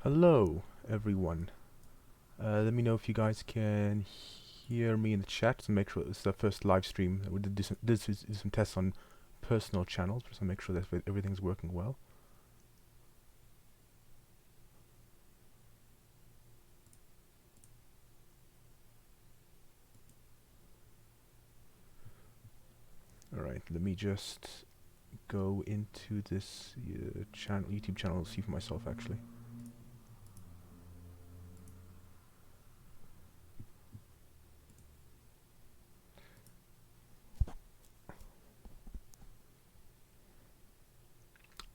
Hello, everyone. Let me know if you guys can hear me in the chat to make sure it's the first live stream. We did some tests on personal channels, just to make sure that everything's working well. Alright, let me just go into this YouTube channel, see for myself actually.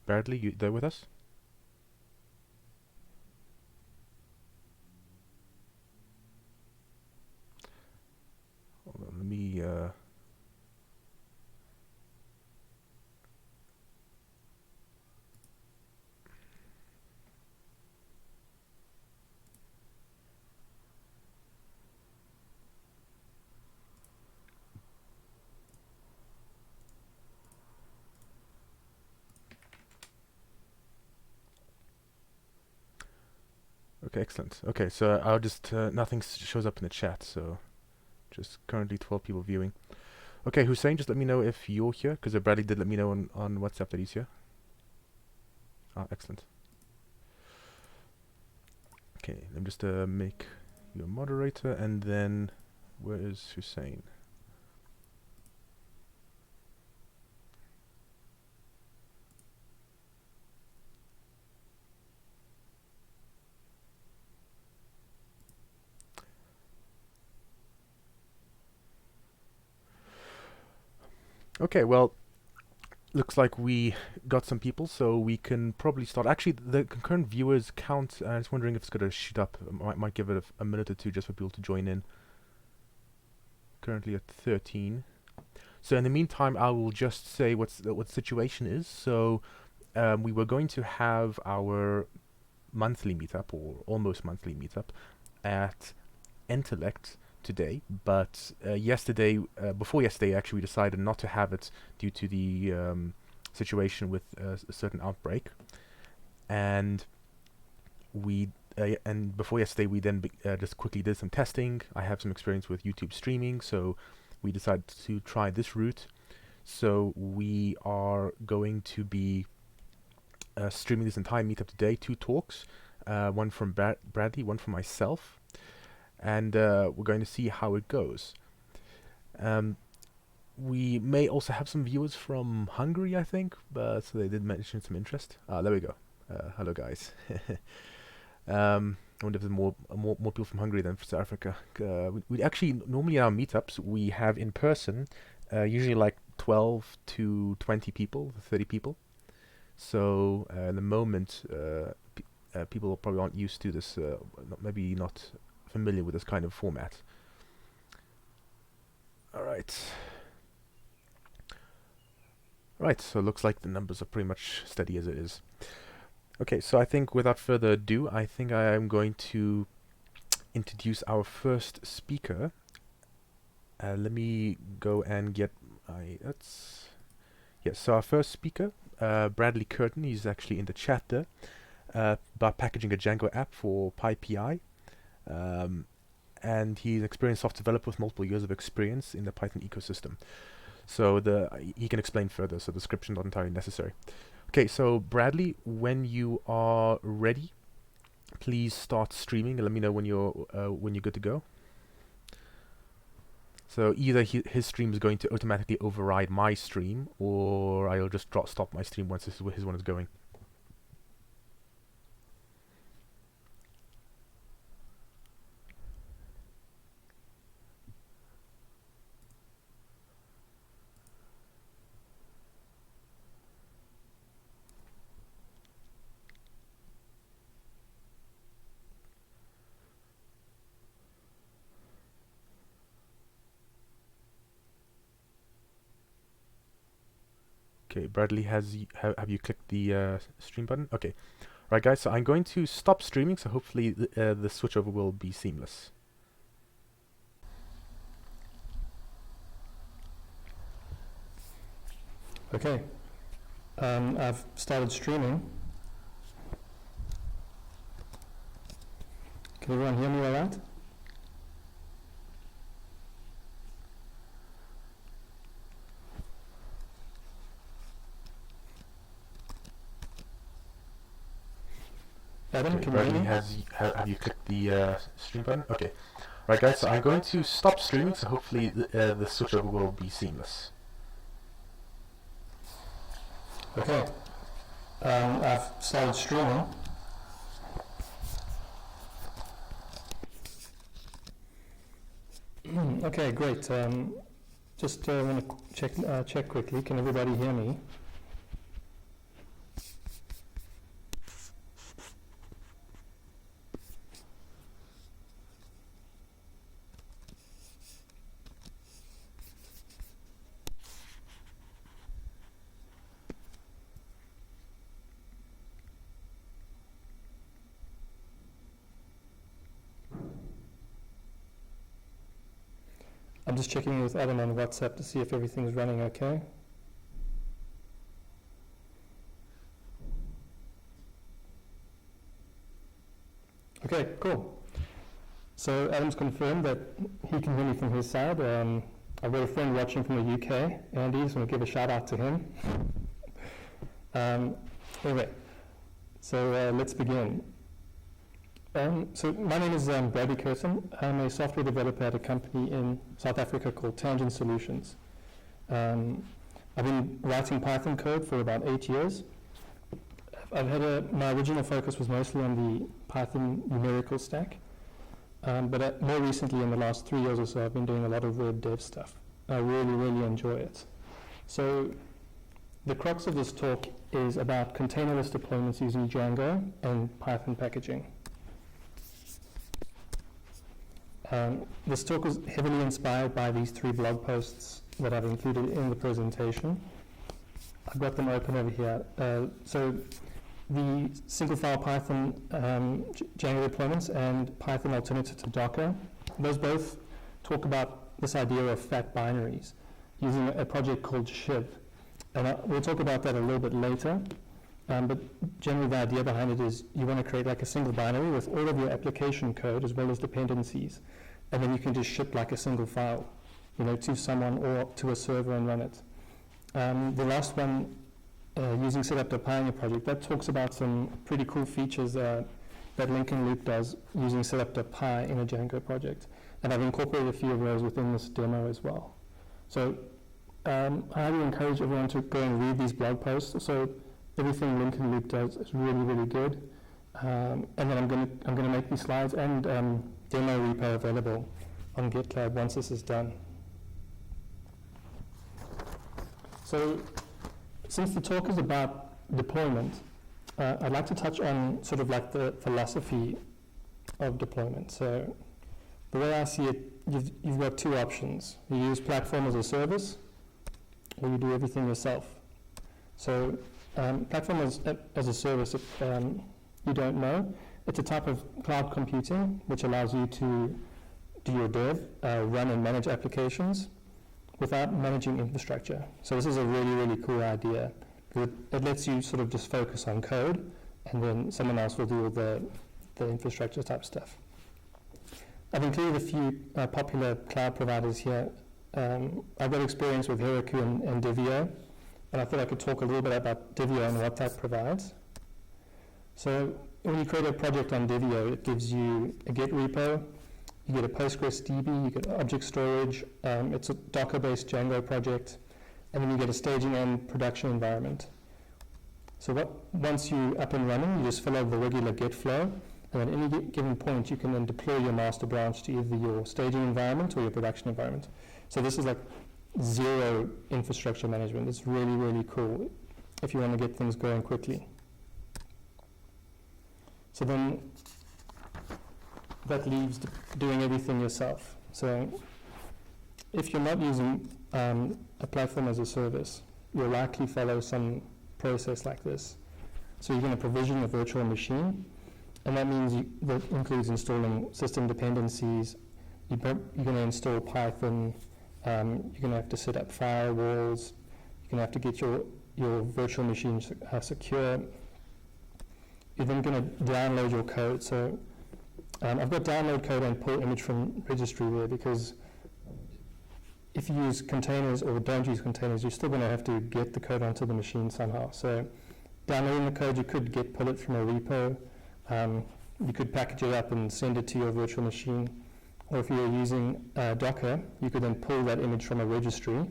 Bradley, you there with us? Hold on, let me okay, excellent. Okay, so I'll just nothing shows up in the chat, so just currently 12 people viewing. Okay, Hussein, just let me know if you're here, because Bradley did let me know on WhatsApp that he's here. Ah, excellent. Okay, let me just make you a moderator, and then where is Hussein? Okay, well, looks like we got some people, so we can probably start. Actually, the concurrent viewers count. I was wondering if it's going to shoot up. Might give it a minute or two just for people to join in. Currently at 13. So in the meantime, I will just say what the situation is. So we were going to have our monthly meetup, or almost monthly meetup, at Intellect today, but before yesterday, actually, we decided not to have it due to the situation with a certain outbreak, and before yesterday, we then just quickly did some testing. I have some experience with YouTube streaming, so we decided to try this route. So we are going to be streaming this entire meetup today, 2 talks, one from Bradley, one from myself, and we're going to see how it goes. We may also have some viewers from Hungary, I think, but so they did mention some interest. There we go. Hello, guys. I wonder if there's more people from Hungary than from South Africa. We actually, normally in our meetups, we have in person, usually like 12 to 20 people, 30 people. So in the moment, people probably aren't used to this, maybe not familiar with this kind of format. Alright. Right, so it looks like the numbers are pretty much steady as it is. Okay, so I think without further ado, I think I am going to introduce our first speaker. Let me go and get my... Yes, so our first speaker, Bradley Kirton, he's actually in the chat there, about packaging a Django app for PyPI. And he's an experienced software developer with multiple years of experience in the Python ecosystem. So he can explain further, so the description not entirely necessary. Okay, so Bradley, when you are ready, please start streaming and let me know when you're good to go. So either his stream is going to automatically override my stream, or I'll just stop my stream once his one is going. Okay, Bradley, have you clicked the stream button? Okay. Right, guys, so I'm going to stop streaming, so hopefully the switchover will be seamless. Okay, I've started streaming. Can everyone hear me all right? Adam, Okay, can you hear Bradley, me? have you clicked the stream button? Okay. Right, guys, so I'm going to stop streaming, so hopefully the switchover will be seamless. Okay. I've started streaming. Okay, great. Just want to check quickly. Can everybody hear me? I'm just checking with Adam on WhatsApp to see if everything's running okay. Okay, cool. So Adam's confirmed that he can hear me from his side. I've got a friend watching from the UK, Andy, so I'm going to give a shout out to him. Anyway, so let's begin. So my name is Bradley Kirton. I'm a software developer at a company in South Africa called Tangent Solutions. I've been writing Python code for about 8 years. My original focus was mostly on the Python numerical stack, but more recently, in the last 3 years or so, I've been doing a lot of web dev stuff. I really, really enjoy it. So the crux of this talk is about containerless deployments using Django and Python packaging. This talk was heavily inspired by these 3 blog posts that I've included in the presentation. I've got them open over here. So the single file Python Django deployments and Python alternative to Docker, those both talk about this idea of fat binaries using a project called Shiv. And we'll talk about that a little bit later. But generally the idea behind it is you want to create like a single binary with all of your application code as well as dependencies. And then you can just ship like a single file, to someone or to a server and run it. The last one, using setup.py in your project, that talks about some pretty cool features that Lincoln Loop does using setup.py in a Django project. And I've incorporated a few of those within this demo as well. So I highly encourage everyone to go and read these blog posts. So everything Lincoln Loop does is really, really good. And then I'm going to make these slides and demo repo available on GitLab once this is done. So since the talk is about deployment, I'd like to touch on sort of like the philosophy of deployment. So the way I see it, you've got 2 options. You use platform as a service, or you do everything yourself. So platform as a service, if you don't know, it's a type of cloud computing which allows you to do your dev, run and manage applications without managing infrastructure. So this is a really, really cool idea. It lets you sort of just focus on code, and then someone else will do all the infrastructure type stuff. I've included a few popular cloud providers here. I've got experience with Heroku and Divio, and I thought I could talk a little bit about Divio and what that provides. So when you create a project on Divio, it gives you a Git repo, you get a Postgres DB, you get object storage, it's a Docker-based Django project, and then you get a staging and production environment. So once you're up and running, you just fill out the regular Git flow, and at any given point, you can then deploy your master branch to either your staging environment or your production environment. So this is like zero infrastructure management. It's really, really cool if you want to get things going quickly. So then that leaves doing everything yourself. So if you're not using a platform as a service, you'll likely follow some process like this. So you're going to provision a virtual machine, and that means that includes installing system dependencies. You're going to install Python. You're going to have to set up firewalls. You're going to have to get your virtual machine secure. You're then going to download your code. So I've got download code and pull image from registry there, because if you use containers or don't use containers, you're still going to have to get the code onto the machine somehow. So downloading the code, you could pull it from a repo. You could package it up and send it to your virtual machine. Or if you're using Docker, you could then pull that image from a registry.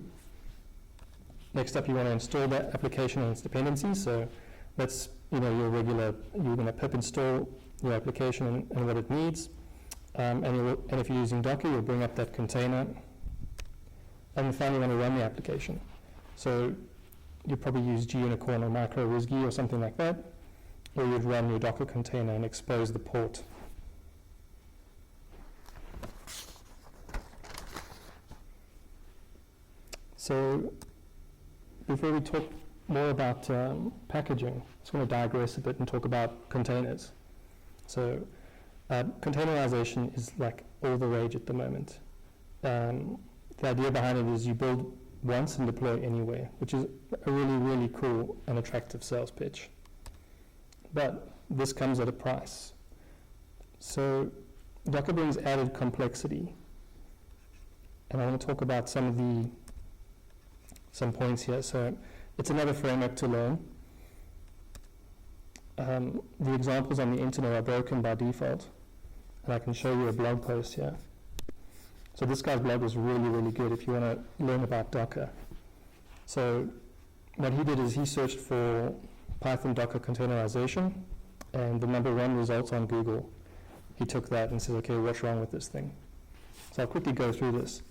Next up, you want to install that application and its dependencies. So that's your regular, you're going to pip install your application and what it needs. And if you're using Docker, you'll bring up that container. And then finally, you want to run the application. So you probably use gunicorn or micro-risg or something like that. Or you'd run your Docker container and expose the port. So before we talk more about packaging, I just want to digress a bit and talk about containers. So containerization is like all the rage at the moment. The idea behind it is you build once and deploy anywhere, which is a really, really cool and attractive sales pitch. But this comes at a price. So Docker brings added complexity. And I want to talk about some points here. So it's another framework to learn. The examples on the internet are broken by default. And I can show you a blog post here. So this guy's blog is really, really good if you want to learn about Docker. So what he did is he searched for Python Docker containerization, and the #1 results on Google. He took that and said, okay, what's wrong with this thing? So I'll quickly go through this.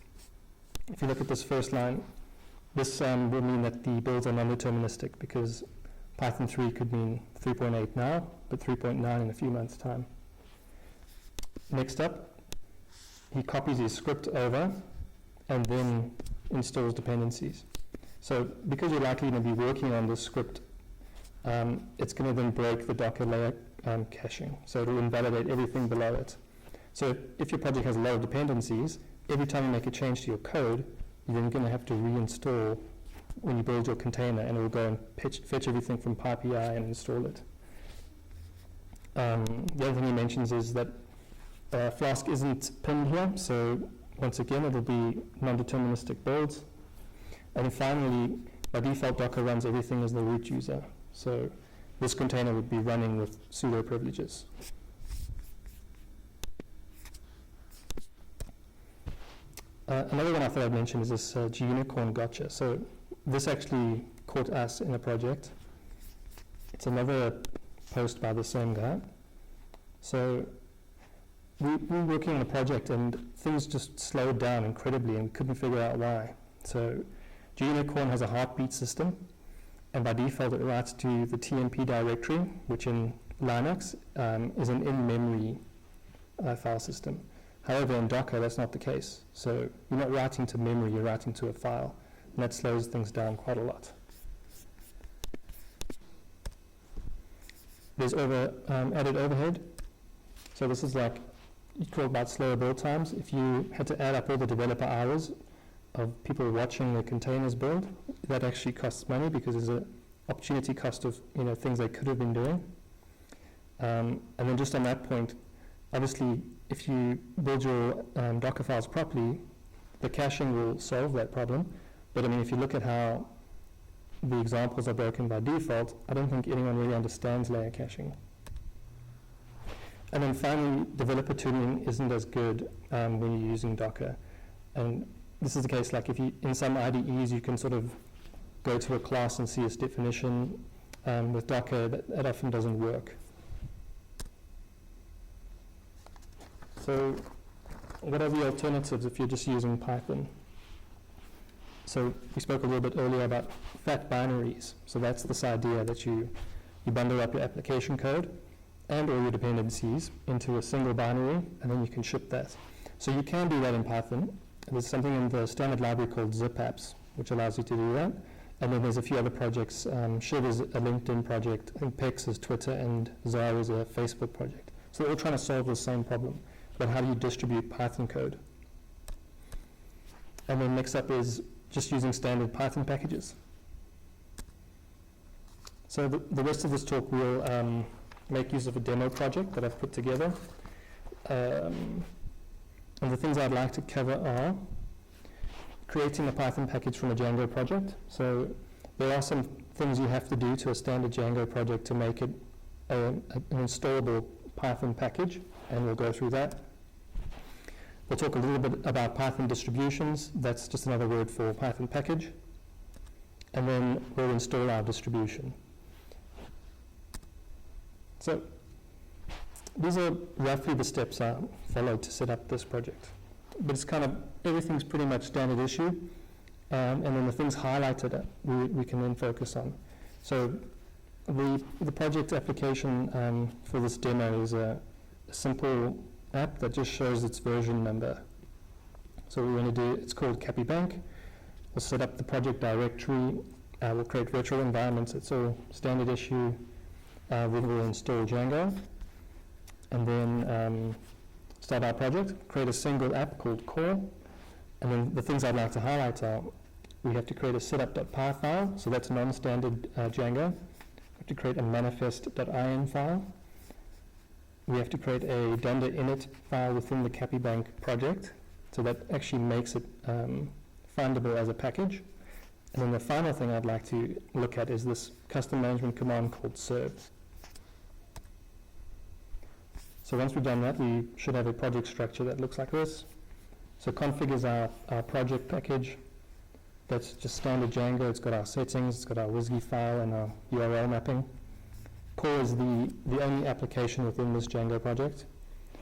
If you look at this first line, this will mean that the builds are non-deterministic, because Python 3 could mean 3.8 now, but 3.9 in a few months' time. Next up, he copies his script over and then installs dependencies. So because you're likely going to be working on this script, it's going to then break the Docker layer caching. So it will invalidate everything below it. So if your project has a lot of dependencies, every time you make a change to your code, you're then going to have to reinstall when you build your container, and it will go and fetch everything from PyPI and install it. The other thing he mentions is that Flask isn't pinned here, so once again it'll be non-deterministic builds. And then finally, by default, Docker runs everything as the root user. So this container would be running with sudo privileges. Another one I thought I'd mention is this gunicorn gotcha. So this actually caught us in a project. It's another post by the same guy. So we were working on a project and things just slowed down incredibly and we couldn't figure out why. So gunicorn has a heartbeat system, and by default it writes to the TMP directory, which in Linux is an in-memory file system. However, in Docker that's not the case. So you're not writing to memory, you're writing to a file, and that slows things down quite a lot. There's added overhead. So this is like, you talk about slower build times. If you had to add up all the developer hours of people watching the containers build, that actually costs money, because there's an opportunity cost of things they could have been doing. And then just on that point, obviously, if you build your Docker files properly, the caching will solve that problem. But I mean, if you look at how the examples are broken by default, I don't think anyone really understands layer caching. And then finally, developer tooling isn't as good when you're using Docker. And this is the case, like if you, in some IDEs, you can sort of go to a class and see its definition. With Docker, that often doesn't work. So what are the alternatives if you're just using Python? So we spoke a little bit earlier about fat binaries. So that's this idea that you bundle up your application code and all your dependencies into a single binary, and then you can ship that. So you can do that in Python. There's something in the standard library called zipapps, which allows you to do that. And then there's a few other projects. Shiv is a LinkedIn project, I think Pex is Twitter, and Zara is a Facebook project. So they're all trying to solve the same problem. But how do you distribute Python code? And then next up is just using standard Python packages. So the rest of this talk will make use of a demo project that I've put together. And the things I'd like to cover are creating a Python package from a Django project. So there are some things you have to do to a standard Django project to make it an installable Python package, and we'll go through that. We'll talk a little bit about Python distributions. That's just another word for Python package. And then we'll install our distribution. So these are roughly the steps I followed to set up this project. But it's kind of, everything's pretty much standard issue. And then the things highlighted we can then focus on. So the project application for this demo is a simple app that just shows its version number. So what we're going to do, it's called CappyBank. We'll set up the project directory. We'll create virtual environments. It's all standard issue. We will install Django. And then start our project, create a single app called core. And then the things I'd like to highlight are, we have to create a setup.py file, so that's non-standard Django. We have to create a manifest.in file. We have to create a dunder init file within the CappyBank project, so that actually makes it findable as a package. And then the final thing I'd like to look at is this custom management command called serve. So once we've done that, we should have a project structure that looks like this. So config is our project package. That's just standard Django. It's got our settings, it's got our WSGI file and our URL mapping. Core is the only application within this Django project.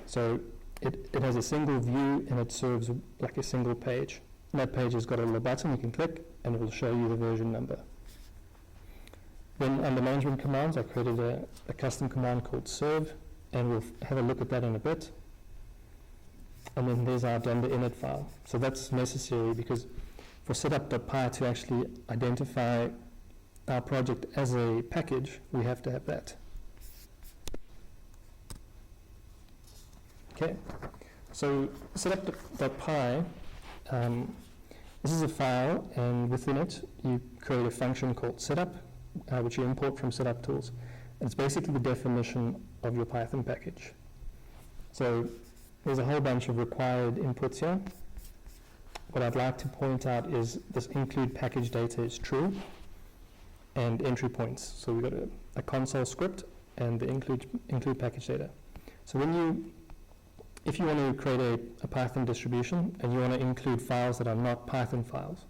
So it has a single view and it serves like a single page. And that page has got a little button you can click and it will show you the version number. Then under management commands, I created a custom command called serve, and we'll have a look at that in a bit. And then there's our dunder init file. So that's necessary because for setup.py to actually identify our project as a package, we have to have that. Okay, so setup.py, this is a file, and within it you create a function called setup, which you import from setup tools. And it's basically the definition of your Python package. So there's a whole bunch of required inputs here. What I'd like to point out is this include package data is true, and entry points. So we've got a console script and the include package data. So if you want to create a Python distribution and you want to include files that are not Python files,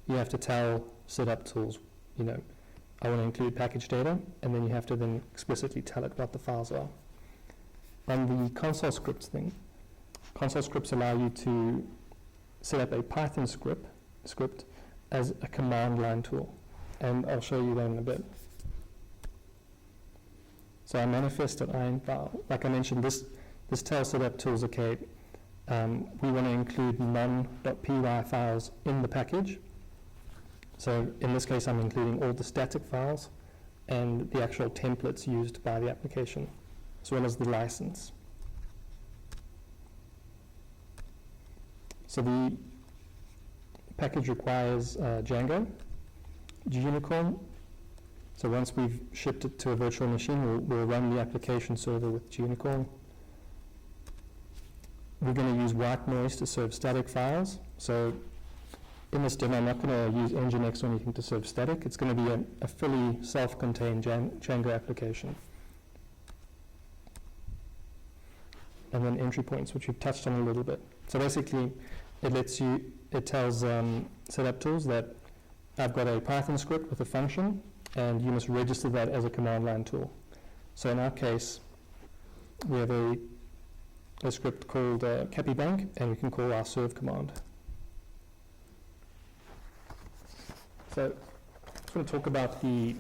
you have to tell setup tools, I want to include package data, and then you have to then explicitly tell it what the files are. On the console scripts thing, console scripts allow you to set up a Python script as a command line tool, and I'll show you that in a bit. So our manifest.in file, like I mentioned, this tells setup tools, okay, we want to include non.py files in the package. So in this case, I'm including all the static files and the actual templates used by the application, as well as the license. So the package requires Django, Unicorn. So once we've shipped it to a virtual machine, we'll run the application server with Unicorn. We're going to use white noise to serve static files. So in this demo, I'm not going to use Nginx or anything to serve static. It's going to be a fully self-contained Django application. And then entry points, which we've touched on a little bit. So basically, it tells setup tools that I've got a Python script with a function, and you must register that as a command line tool. So in our case, we have a script called CappyBank, and we can call our serve command. So I'm going to talk about the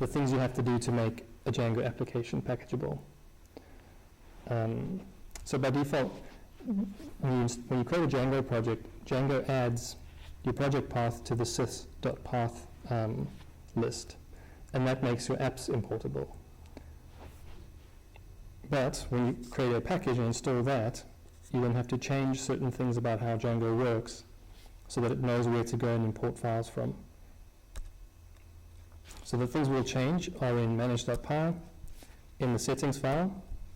things you have to do to make a Django application packageable. So by default, when you create a Django project, Django adds your project path to the sys.path list, and that makes your apps importable. But when you create a package and install that, you then have to change certain things about how Django works so that it knows where to go and import files from. So the things we'll change are in manage.py, in the settings file,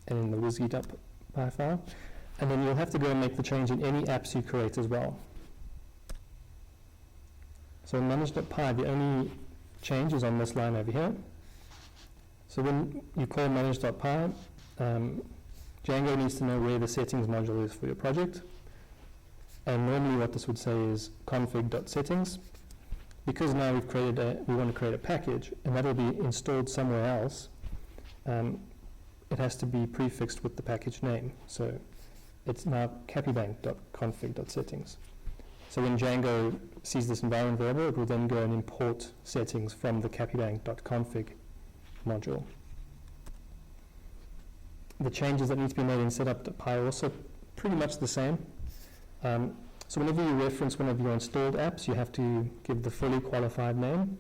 and in the WSGI .py file. And then you'll have to go and make the change in any apps you create as well. So in manage.py, the only change is on this line over here. So when you call manage.py, Django needs to know where the settings module is for your project. And normally what this would say is config.settings. Because now we want to create a package, and that will be installed somewhere else, it has to be prefixed with the package name. So it's now capibank.config.settings. So when Django sees this environment variable, it will then go and import settings from the capibank.config module. The changes that need to be made in setup.py are also pretty much the same. So whenever you reference one of your installed apps, you have to give the fully qualified name.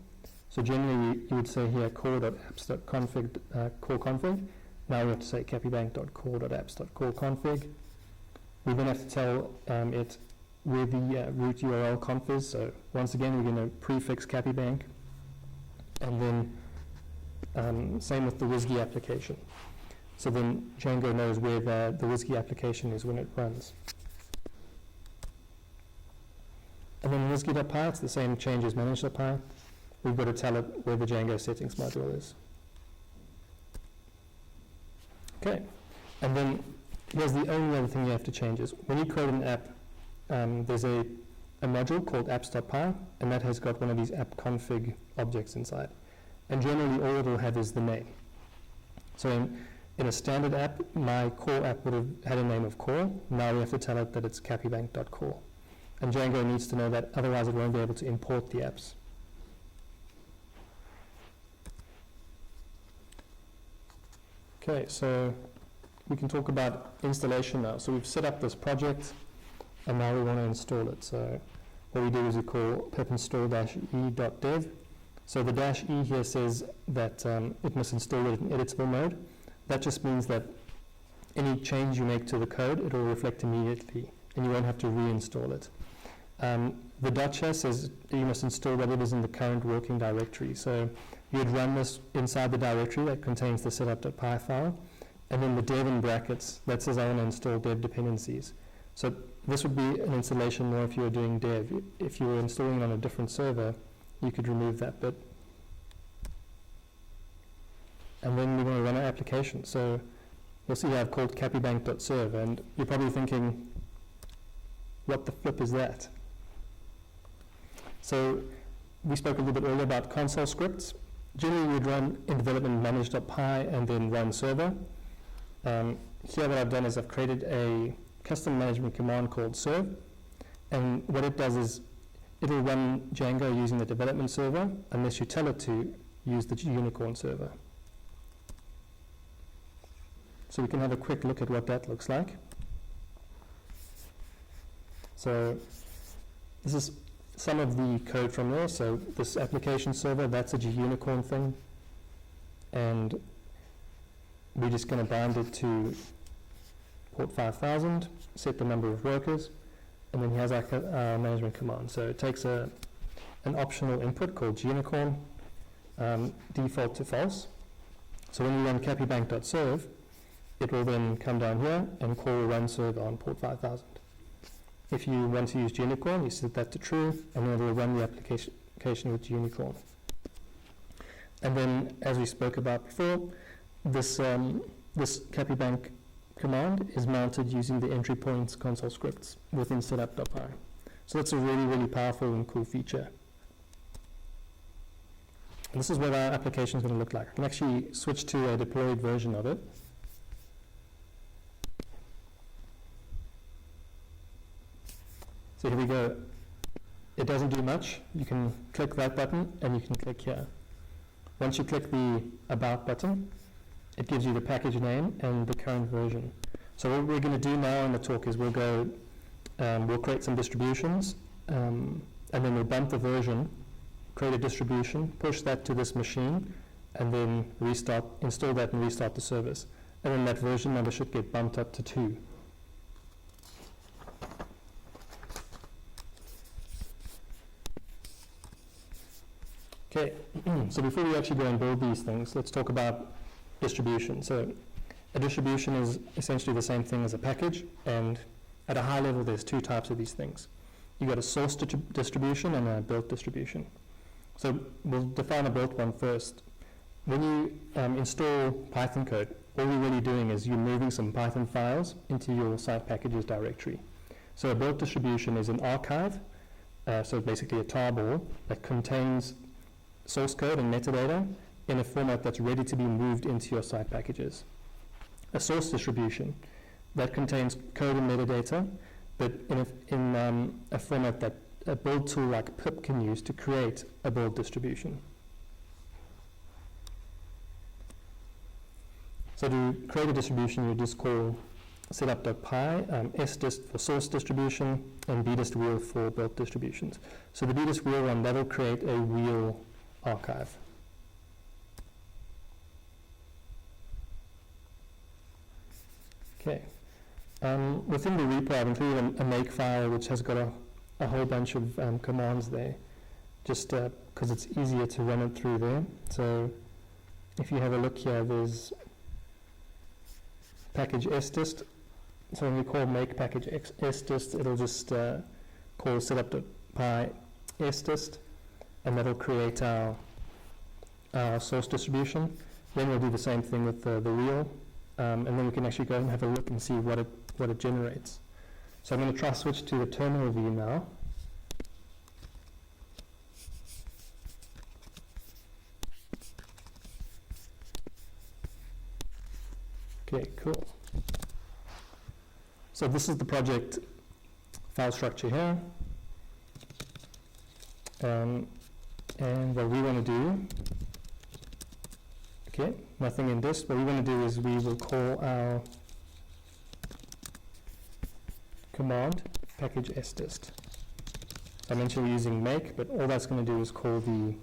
So generally you would say here core.apps.config, core config. Now we have to say capibank.core.apps.core-config. We then have to tell it where the root URL conf is. So once again, we're going to prefix capibank. And then same with the WSGI application. So then Django knows where the WSGI application is when it runs. And then WSGI.py, it's the same change as manage.py. We've got to tell it where the Django settings module is. Okay, and then here's the only other thing you have to change is when you create an app, there's a module called apps.py, and that has got one of these app config objects inside. And generally all it will have is the name. So in a standard app, my core app would have had a name of core. Now we have to tell it that it's capibank.core. And Django needs to know that, otherwise it won't be able to import the apps. Okay, so we can talk about installation now. So we've set up this project, and now we want to install it. So what we do is we call pip install -e.dev. So the -e here says that it must install it in editable mode. That just means that any change you make to the code, it will reflect immediately, and you won't have to reinstall it. The .sh says you must install whatever's in the current working directory. So you'd run this inside the directory that contains the setup.py file, and then the dev in brackets, that says I want to install dev dependencies. So this would be an installation more if you were doing dev. If you were installing it on a different server, you could remove that bit. And then we want to run our application. So you'll see I've called capibank.serve, and you're probably thinking, what the flip is that? So we spoke a little bit earlier about console scripts. Generally we'd run in development manage.py and then run server. Here what I've done is I've created a custom management command called serve, and what it does is it'll run Django using the development server unless you tell it to use the unicorn server. So we can have a quick look at what that looks like. So this is some of the code from there. So this application server, that's a unicorn thing, and we're just going to bind it to port 5000, set the number of workers, and then here's our management command. So it takes an optional input called unicorn, default to false. So when you run capibank.serve, it will then come down here and call run server on port 5000. If you want to use unicorn, you set that to true, and then it will run the application with unicorn. And then, as we spoke about before, this capibank command is mounted using the entry points console scripts within setup.py. So that's a really, really powerful and cool feature. And this is what our application is going to look like. I can actually switch to a deployed version of it. So here we go. It doesn't do much. You can click that button and you can click here. Once you click the About button, it gives you the package name and the current version. So what we're going to do now in the talk is we'll create some distributions, and then we'll bump the version, create a distribution, push that to this machine, and then install that and restart the service. And then that version number should get bumped up to 2. Okay, so before we actually go and build these things, let's talk about distribution. So A distribution is essentially the same thing as a package, and at a high level there's two types of these things. You've got a source distribution and a built distribution. So we'll define a built one first. When you install Python code, all you're really doing is you're moving some Python files into your site packages directory. So a built distribution is an archive, so basically a tarball that contains source code and metadata in a format that's ready to be moved into your site packages. A source distribution that contains code and metadata, but in a format that a build tool like pip can use to create a build distribution. So to create a distribution, you just call setup.py, sdist for source distribution, and bdist wheel for built distributions. So the bdist wheel one, that will create a wheel archive. Okay. Within the repo, I've included a make file which has got a whole bunch of commands there, just because it's easier to run it through there. So if you have a look here, there's package sdist. So when we call make package sdist, it'll just call setup.py sdist, and that'll create our source distribution. Then we'll do the same thing with the wheel, and then we can actually go and have a look and see what it generates. So I'm going to try switch to the terminal view now. Okay, cool. So this is the project file structure here. And what we want to do, okay, nothing in this. What we want to do is we will call our command package sdist. I mentioned we're using make, but all that's going to do is call the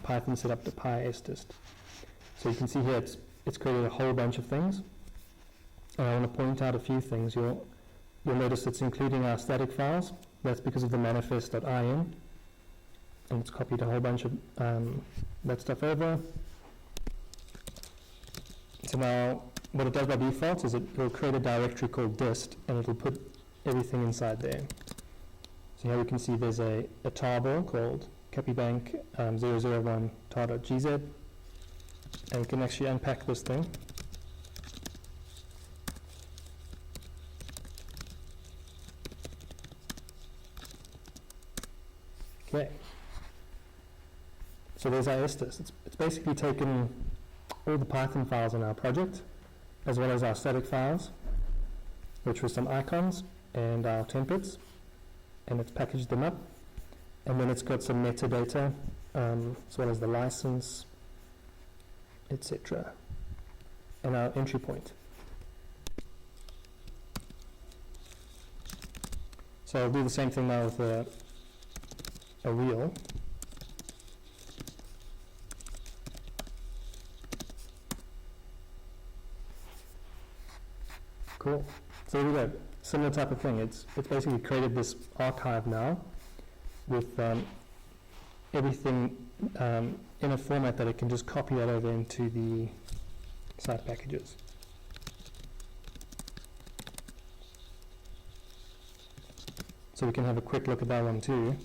Python setup.py sdist. So you can see here it's created a whole bunch of things. And I want to point out a few things. You'll notice it's including our static files. That's because of the manifest.in. And it's copied a whole bunch of that stuff over. So now what it does by default is it will create a directory called dist, and it will put everything inside there. So here we can see there's a tarball called copybank 001 tar.gz, and we can actually unpack this thing. Okay. So there's our sdist. It's basically taken all the Python files in our project, as well as our static files, which were some icons and our templates, and it's packaged them up. And then it's got some metadata, as well as the license, etc., and our entry point. So I'll do the same thing now with a wheel. Cool. So there we go. Similar type of thing. It's basically created this archive now with everything in a format that it can just copy that over into the site packages. So we can have a quick look at that one too.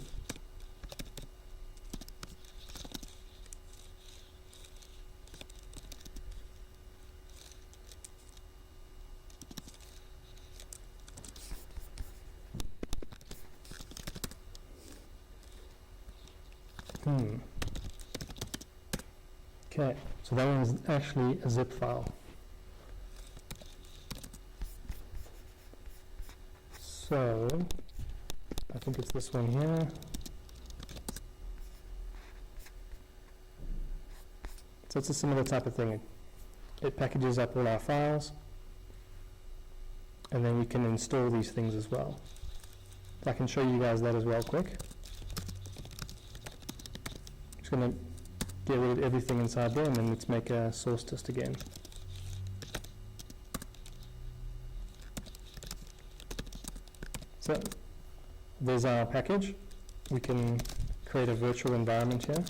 Okay, so that one is actually a zip file. So, I think it's this one here. So it's a similar type of thing. It packages up all our files, and then we can install these things as well. I can show you guys that as well quick. Just going to get rid of everything inside there, and then let's make a source dist again. So there's our package. We can create a virtual environment here.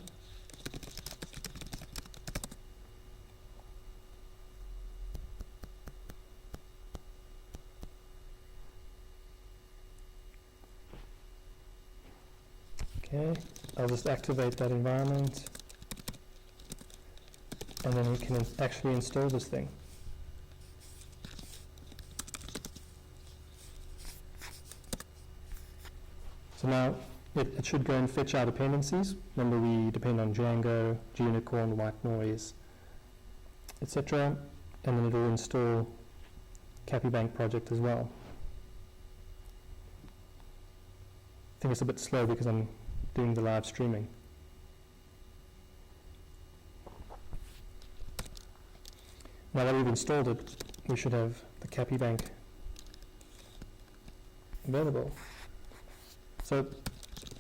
Okay, I'll just activate that environment, and then we can actually install this thing. So now it should go and fetch our dependencies. Remember, we depend on Django, Unicorn, White Noise, etc. And then it will install CappyBank project as well. I think it's a bit slow because I'm doing the live streaming. Now that we've installed it, we should have the CappyBank available. So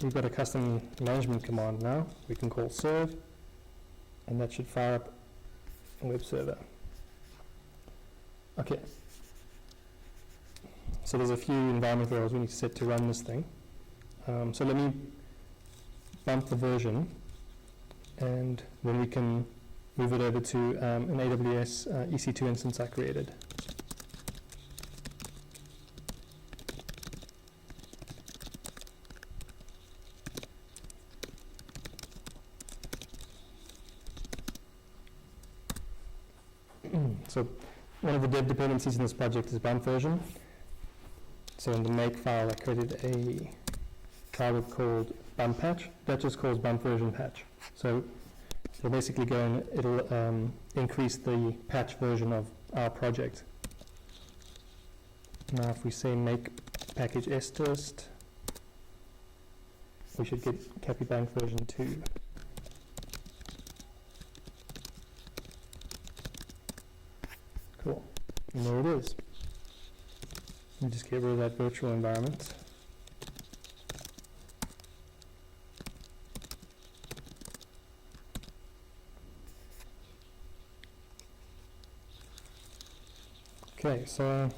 we've got a custom management command now. We can call serve, and that should fire up a web server. Okay. So there's a few environment variables we need to set to run this thing. So let me bump the version, and then we can move it over to an AWS EC2 instance I created. So one of the dev dependencies in this project is bump version. So in the make file, I created a target called bump patch that just calls bump version patch. So it'll basically go and it'll increase the patch version of our project. Now if we say make package stest, we should get CappyBank version 2. Cool. And there it is. Let me just get rid of that virtual environment. Okay, so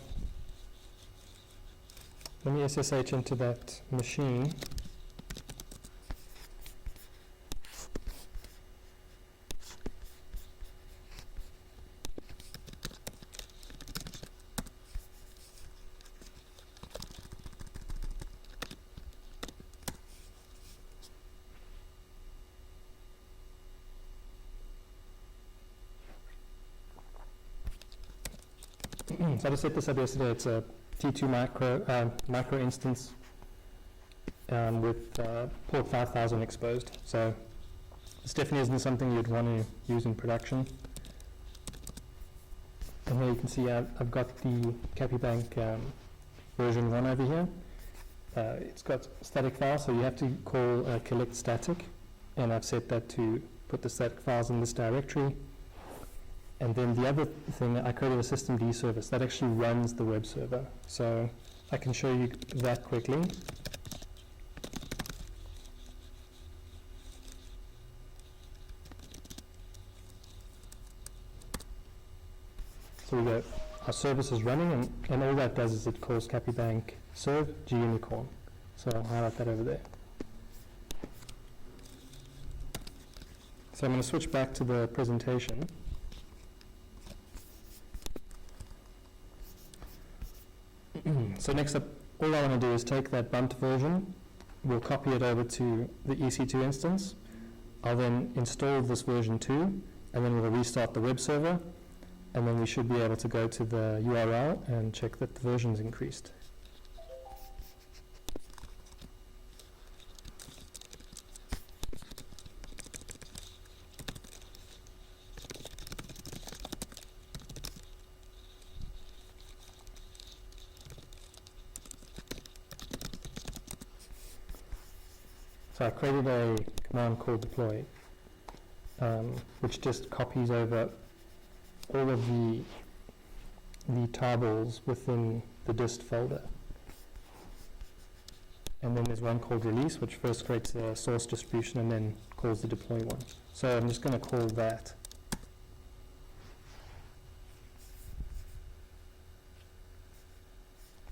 let me SSH into that machine. So I just set this up yesterday. It's a T2 micro instance with port 5000 exposed. So this definitely isn't something you'd want to use in production. And here you can see I've got the CappyBank version 1 over here. It's got static files, so you have to call collect static, and I've set that to put the static files in this directory. And then the other thing, I created a systemd service that actually runs the web server. So I can show you that quickly. So we go, our service is running, and all that does is it calls CappyBank serve unicorn. So I'll highlight that over there. So I'm going to switch back to the presentation. So next up, all I want to do is take that bumped version, we'll copy it over to the EC2 instance. I'll then install this version 2, and then we'll restart the web server, and then we should be able to go to the URL and check that the version's increased. So I created a command called deploy, which just copies over all of the tarballs within the dist folder. And then there's one called release, which first creates a source distribution and then calls the deploy one. So I'm just going to call that.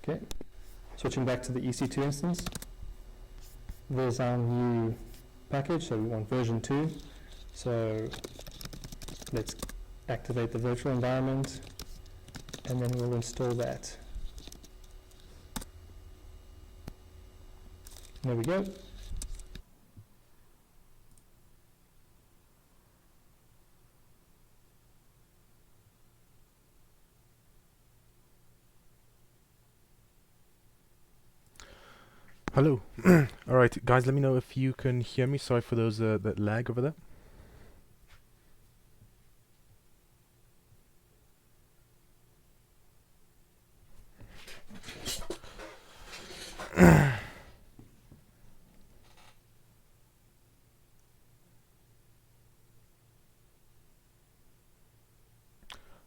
Okay, switching back to the EC2 instance. There's our new package, so we want version 2. So let's activate the virtual environment, and then we'll install that. There we go. Hello. All right, guys, let me know if you can hear me. Sorry for those that lag over there.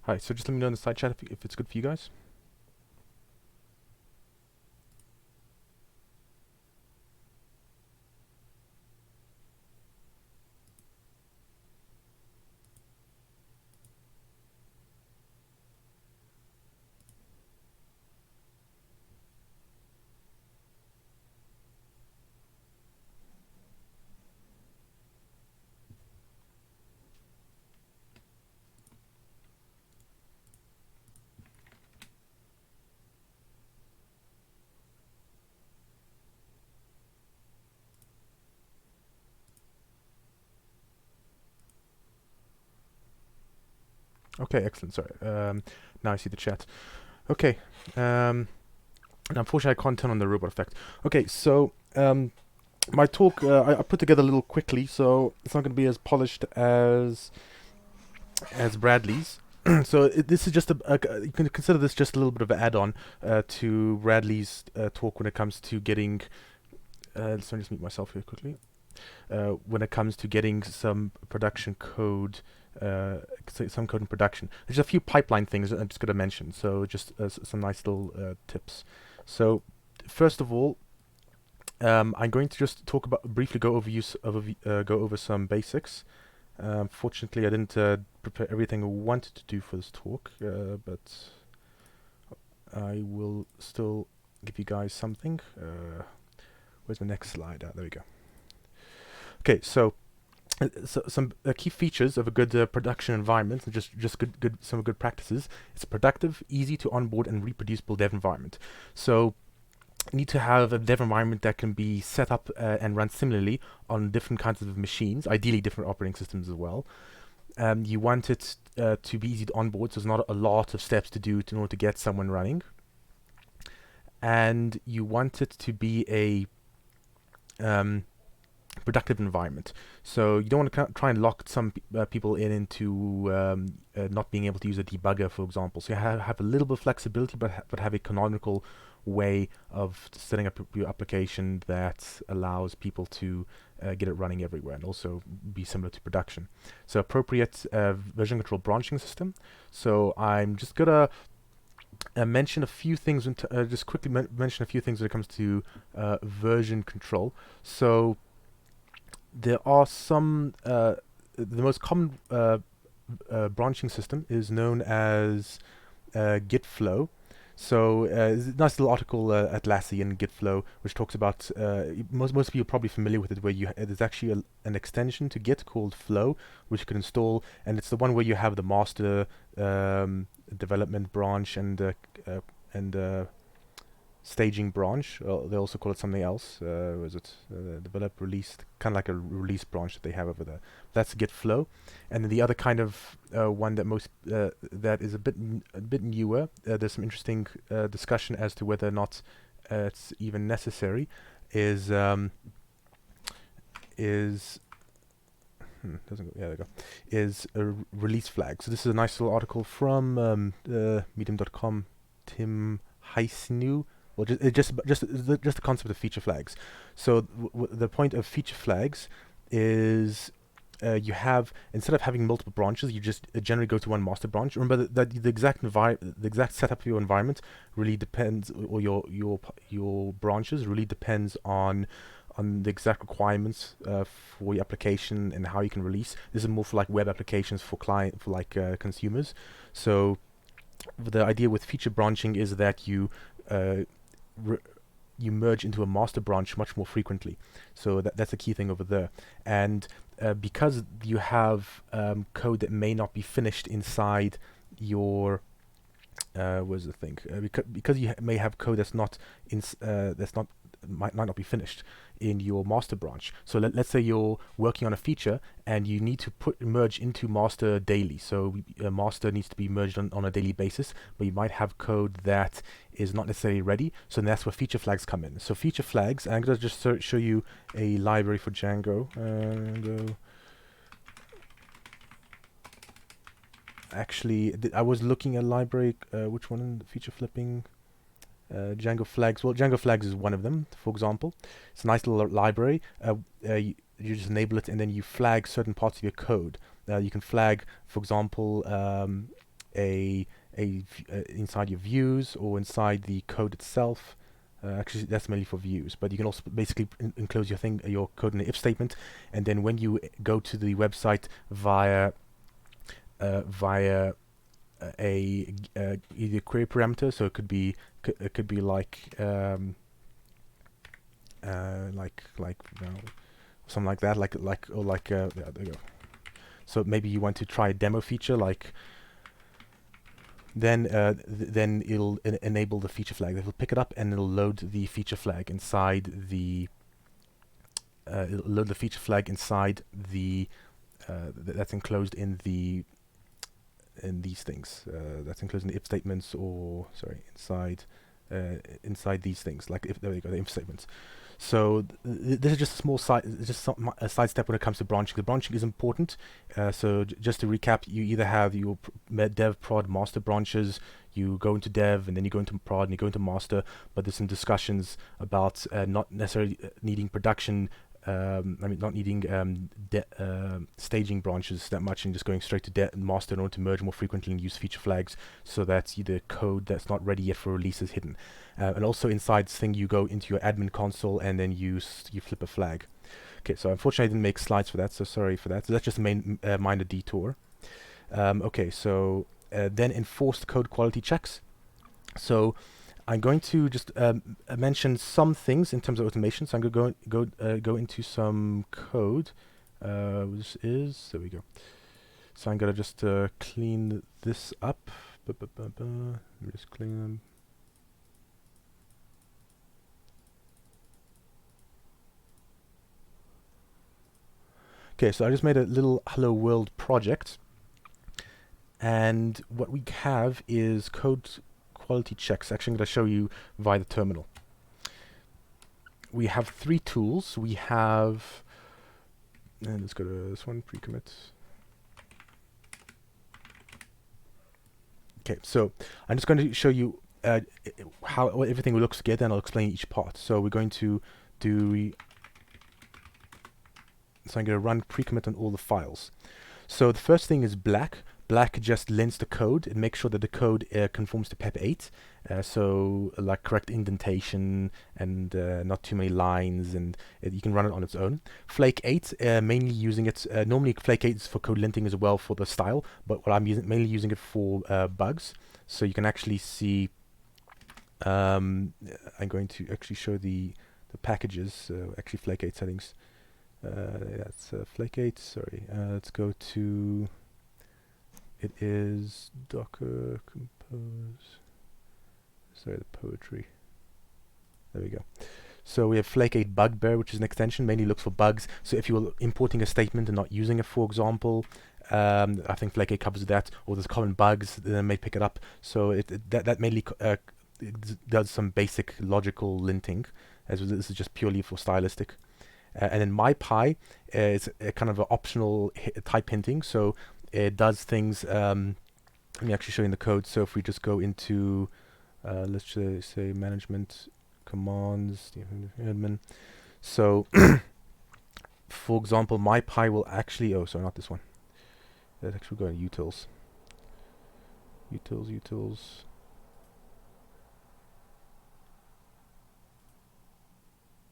Hi, so just let me know in the side chat if it's good for you guys. Okay, excellent. Sorry. Now I see the chat. Okay. And unfortunately, I can't turn on the robot effect. Okay, so my talk I put together a little quickly, so it's not going to be as polished as Bradley's. So this is just you can consider this just a little bit of an add-on to Bradley's talk when it comes to getting. Let me just mute myself here quickly. When it comes to getting some production code, some code in production. There's a few pipeline things that I'm just going to mention. So just some nice little tips. So first of all, I'm going to just talk about briefly go over some basics. Fortunately, I didn't prepare everything I wanted to do for this talk, but I will still give you guys something. Where's my next slide? There we go. Okay, so some key features of a good production environment, and just some good practices. It's a productive, easy to onboard, and reproducible dev environment. So you need to have a dev environment that can be set up and run similarly on different kinds of machines, ideally different operating systems as well. You want it to be easy to onboard, so there's not a lot of steps to do in order to get someone running. And you want it to be a productive environment. So you don't want to try and lock some people into not being able to use a debugger, for example. So you have a little bit of flexibility, but have a canonical way of setting up your application that allows people to get it running everywhere and also be similar to production. So appropriate version control branching system. So I'm just gonna mention a few things, just quickly mention a few things when it comes to version control. So there are some, the most common branching system is known as Git flow. So there's a nice little article at Atlassian Git flow which talks about, most people are probably familiar with it, where there's actually an extension to Git called flow, which you can install, and it's the one where you have the master development branch and staging branch. They also call it something else. Was it develop released? Kind of like a release branch that they have over there. That's Git flow, and then the other kind of one that that is a bit newer. There's some interesting discussion as to whether or not it's even necessary. Doesn't go, yeah, there we go. Is a release flag. So this is a nice little article from medium.com. Tim Heisnu. Well, just the concept of feature flags. So the point of feature flags is you have, instead of having multiple branches, you just generally go to one master branch. Remember that the exact setup of your environment really depends, or your branches really depends on the exact requirements for your application and how you can release. This is more for like web applications for consumers. So the idea with feature branching is that you merge into a master branch much more frequently. So that's a key thing over there. And because you have code that may not be finished inside your where's the thing? Because you may have code that's might not be finished in your master branch. So let's say you're working on a feature and you need to merge into master daily. So master needs to be merged on a daily basis, but you might have code that is not necessarily ready. So that's where feature flags come in. So feature flags, I'm going to just show you a library for Django. Actually, I was looking at library, which one? Feature flipping. Django flags. Well, Django flags is one of them, for example. It's a nice little library. You just enable it, and then you flag certain parts of your code. You can flag, for example, inside your views or inside the code itself. Actually, that's mainly for views, but you can also basically enclose your code in an if statement, and then when you go to the website via either query parameter, so it could be like something like that, there you go. So maybe you want to try a demo feature, then it'll enable the feature flag. It'll pick it up and it'll load the feature flag inside the that's enclosed in these things. That's enclosed in the if statements, or inside these things, like there you go, the if statements. So this is just a small a side step when it comes to branching. The branching is important. So just to recap, you either have your dev, prod, master branches. You go into dev, and then you go into prod, and you go into master. But there's some discussions about not necessarily needing production. Not needing staging branches that much, and just going straight to master in order to merge more frequently and use feature flags, so that either code that's not ready yet for release is hidden. And also inside this thing, you go into your admin console and then you flip a flag. Okay, so unfortunately I didn't make slides for that, so sorry for that. So that's just a minor detour. Okay, so then enforced code quality checks. So I'm going to just mention some things in terms of automation. So I'm going to go into some code. There we go. So I'm going to just clean this up. Let me just clean them. Okay, so I just made a little Hello World project, and what we have is code quality checks. Actually, I'm going to show you via the terminal. We have 3 tools. We have, and let's go to this one, pre-commit. Okay, so I'm just going to show you how everything looks together, and I'll explain each part. So we're going to so I'm going to run pre-commit on all the files. So the first thing is black. Black just lends the code and makes sure that the code conforms to PEP 8. So like correct indentation and not too many lines, and you can run it on its own. Flake 8, mainly using it, normally Flake 8 is for code linting as well for the style, but what I'm mainly using it for bugs. So you can actually see, I'm going to actually show the packages, actually Flake 8 settings. That's Flake 8, sorry. Let's go to, it is Docker Compose, sorry, the poetry. There we go. So we have Flake 8 Bugbear, which is an extension, mainly looks for bugs. So if you were importing a statement and not using it, for example, I think Flake 8 covers that, or there's common bugs, then it may pick it up. So that mainly does some basic logical linting, as this is just purely for stylistic. And then MyPy is a kind of an optional type hinting, so it does things. Let me actually show you in the code. So if we just go into, let's say management commands, admin. So, for example, MyPy will actually, oh, sorry, not this one. Let's actually go to utils. Utils.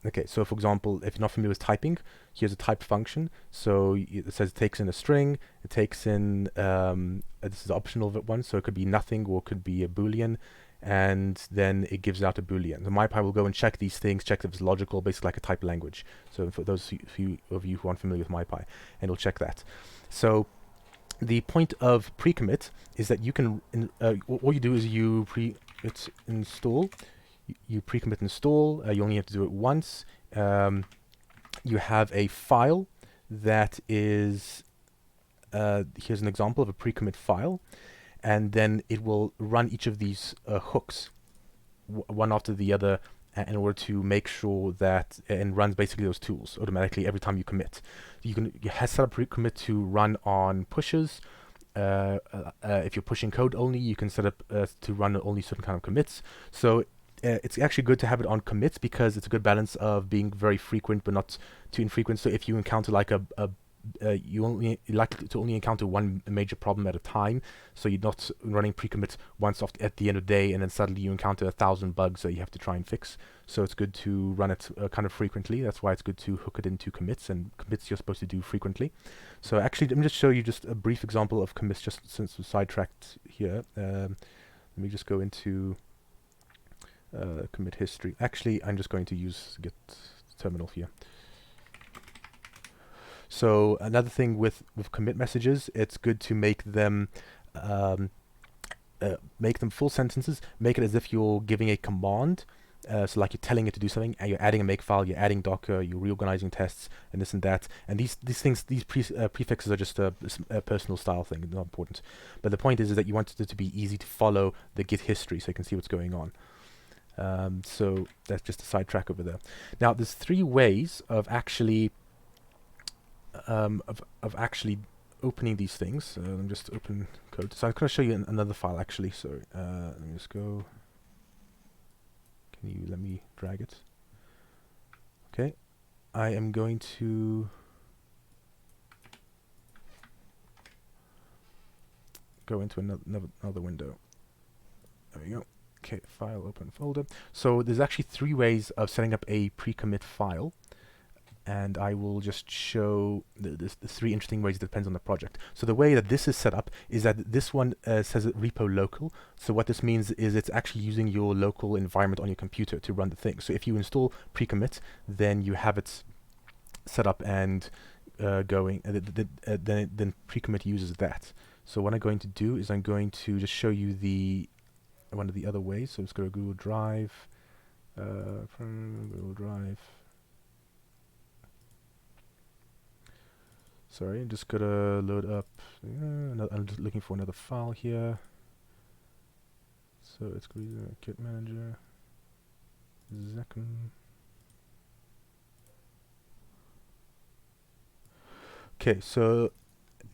Okay, so for example, if you're not familiar with typing, here's a type function. So it says it takes in a string, it takes in, this is the optional one, so it could be nothing or it could be a boolean, and then it gives out a boolean. The MyPy will go and check these things, check if it's logical, basically like a type language. So for those of you who aren't familiar with MyPy, and it'll check that. So the point of pre-commit is that you can, all you do is you install. You pre-commit install. You only have to do it once. you have a file that is, here's an example of a pre-commit file, and then it will run each of these hooks, one after the other, in order to make sure that, and runs basically those tools automatically every time you commit. You have set up pre-commit to run on pushes. If you're pushing code only, you can set up to run only certain kind of commits. So it's actually good to have it on commits because it's a good balance of being very frequent but not too infrequent. So if you encounter like you're likely to only encounter one major problem at a time, so you're not running pre-commit once off at the end of the day and then suddenly you encounter 1,000 bugs that you have to try and fix. So it's good to run it kind of frequently. That's why it's good to hook it into commits, and commits you're supposed to do frequently. So actually, let me just show you just a brief example of commits, just since we're sidetracked here. Let me just go into commit history. Actually, I'm just going to use Git terminal here. So another thing with commit messages, it's good to make them full sentences. Make it as if you're giving a command. So like you're telling it to do something, and you're adding a makefile, you're adding Docker, you're reorganizing tests, and this and that. And these things, these prefixes are just a personal style thing, not important. But the point is that you want it to be easy to follow the Git history, so you can see what's going on. So that's just a sidetrack over there. Now there's 3 ways of actually opening these things. Let me just open code. So I'm going to show you another file actually. So let me just go. Can you let me drag it? Okay, I am going to go into another window. There we go. Okay, file, open folder. So there's actually 3 ways of setting up a pre-commit file. And I will just show the 3 interesting ways. It depends on the project. So the way that this is set up is that this one says repo local. So what this means is it's actually using your local environment on your computer to run the thing. So if you install pre-commit, then you have it set up and going. Then pre-commit uses that. So what I'm going to do is I'm going to just show you one of the other ways. So let's go to Google Drive. From Google Drive. Sorry, I'm just gonna load up. I'm just looking for another file here. So it's Git Manager. Second. Okay, so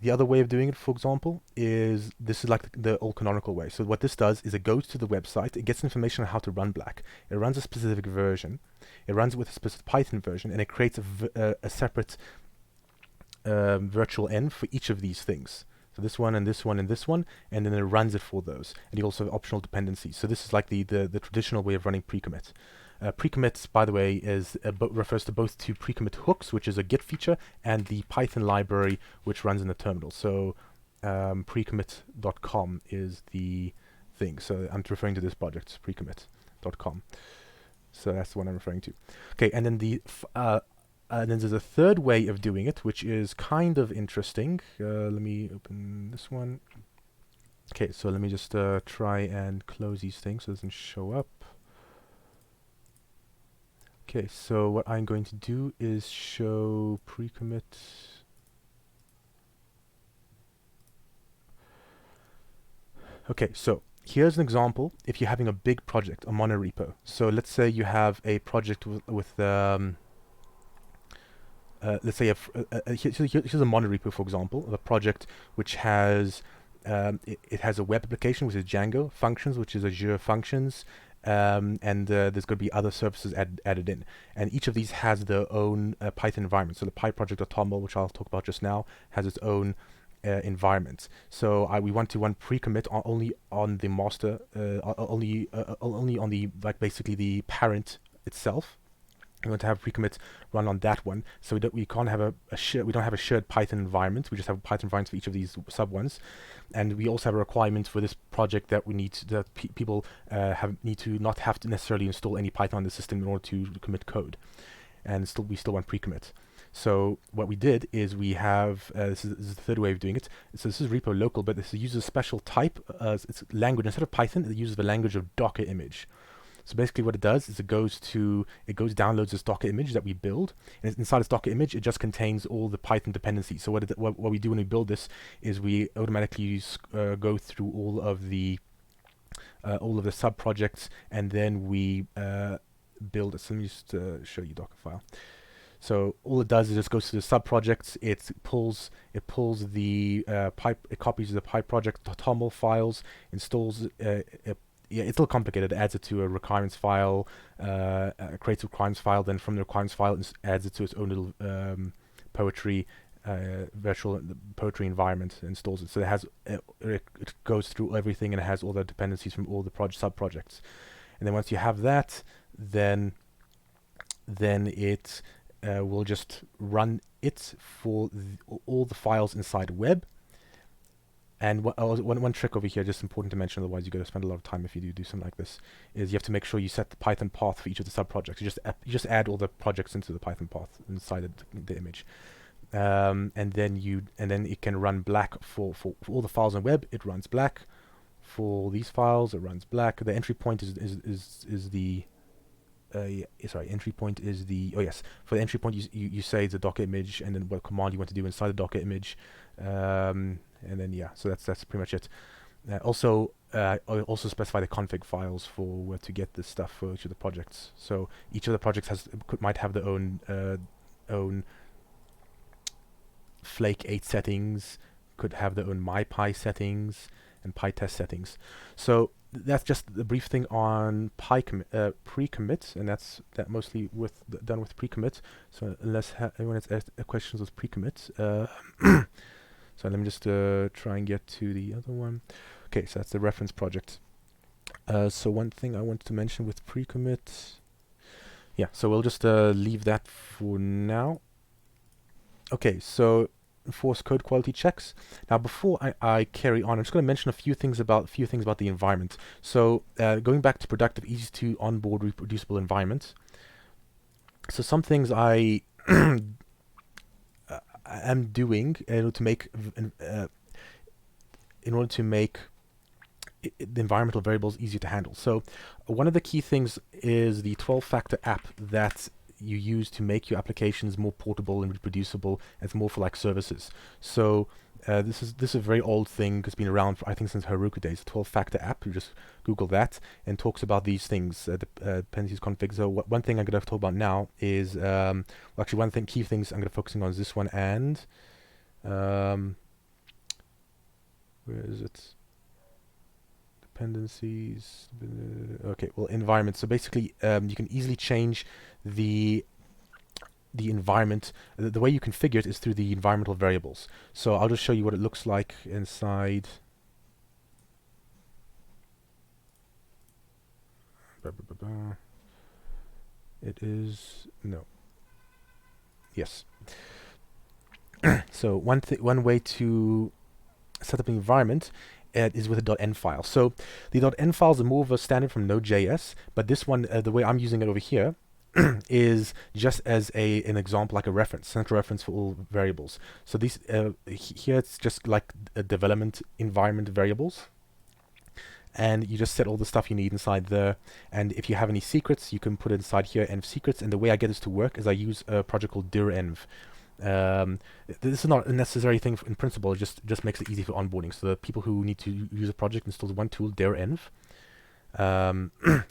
the other way of doing it, for example, is this is like the old canonical way. So what this does is it goes to the website, it gets information on how to run Black. It runs a specific version. It runs with a specific Python version, and it creates a separate virtual env for each of these things. So this one and this one and this one, and then it runs it for those. And you also have optional dependencies. So this is like the traditional way of running pre-commit. Pre-commit, by the way, refers to both to pre-commit hooks, which is a Git feature, and the Python library, which runs in the terminal. So precommit.com is the thing. So I'm referring to this project, precommit.com. So that's the one I'm referring to. Okay, and then then there's a third way of doing it, which is kind of interesting. Let me open this one. Okay, so let me just try and close these things so it doesn't show up. Okay, so what I'm going to do is show pre-commit. Okay, so here's an example if you're having a big project, a monorepo. So let's say you have a project with let's say here's a monorepo, for example, of a project which has it has a web application, which is Django, functions, which is Azure Functions, and there's going to be other services added in. And each of these has their own Python environment. So the PyProject.toml, which I'll talk about just now, has its own environment. So we want to run pre-commit only on the master, only on the basically the parent itself. We want to have pre-commit run on that one, so we can't have we don't have a shared Python environment. We just have a Python environment for each of these sub ones, and we also have a requirement for this project that we need people need to not have to necessarily install any Python on the system in order to commit code, and we still want pre-commit. So what we did is we have this is the third way of doing it. So this is repo local, but this uses a special type. It's language instead of Python. It uses the language of Docker image. So basically what it does is it downloads this Docker image that we build, and inside this Docker image it just contains all the Python dependencies. So what we do when we build this is we automatically go through all of the sub projects, and then we build it. So let me just show you Docker file. So all it does is just goes to the sub projects. It pulls the it copies the PyProject .toml files, installs it's a little complicated. It adds it to a requirements file, creates a requirements file. Then from the requirements file, it adds it to its own little virtual poetry environment, and installs it. So it goes through everything, and it has all the dependencies from all the sub projects. And then once you have that, then it will just run it for all the files inside web. And one trick over here, just important to mention, otherwise you're going to spend a lot of time if you do something like this, is you have to make sure you set the Python path for each of the sub-projects. You just add all the projects into the Python path inside the image. And then it can run black for all the files on web. It runs black. For these files, it runs black. The entry point is the entry point is the for the entry point you say the Docker image, and then what command you want to do inside the Docker image, and then so that's pretty much it. Also specify the config files for where to get this stuff for each of the projects. So each of the projects might have their own Flake 8 settings, could have their own MyPy settings and PyTest settings. So that's just the brief thing on pre-commit, and that mostly done with pre-commit. So unless anyone has questions with pre-commit, so let me just try and get to the other one. Okay, so that's the reference project. So one thing I wanted to mention with pre-commit, so we'll just leave that for now. Okay, so enforce code quality checks. Now, before I carry on, I'm just going to mention a few things about the environment. So, going back to productive, easy to onboard, reproducible environment. So, some things I am doing in order to make the environmental variables easier to handle. So, one of the key things is the 12-factor app that you use to make your applications more portable and reproducible. It's more for like services. So this is a very old thing. It's been around for, I think, since Heroku days. 12-factor app. You just Google that and talks about these things. Dependencies, config. So one thing I'm going to talk about now is actually key things I'm going to focusing on is this one, and where is it? Dependencies. Okay, well, environment. So basically, you can easily change the environment. The way you configure it is through the environmental variables. So I'll just show you what it looks like inside. It is yes. So one way to set up an environment is with a .n file. So the .n files are more of a standard from Node.js, but this one, the way I'm using it over here, is just as an example, like a reference, central reference for all variables. So these here it's just like a development environment variables, and you just set all the stuff you need inside there. And if you have any secrets, you can put it inside here, env secrets. And the way I get this to work is I use a project called direnv. This is not a necessary thing in principle. It just makes it easy for onboarding. So the people who need to use a project installs one tool, direnv,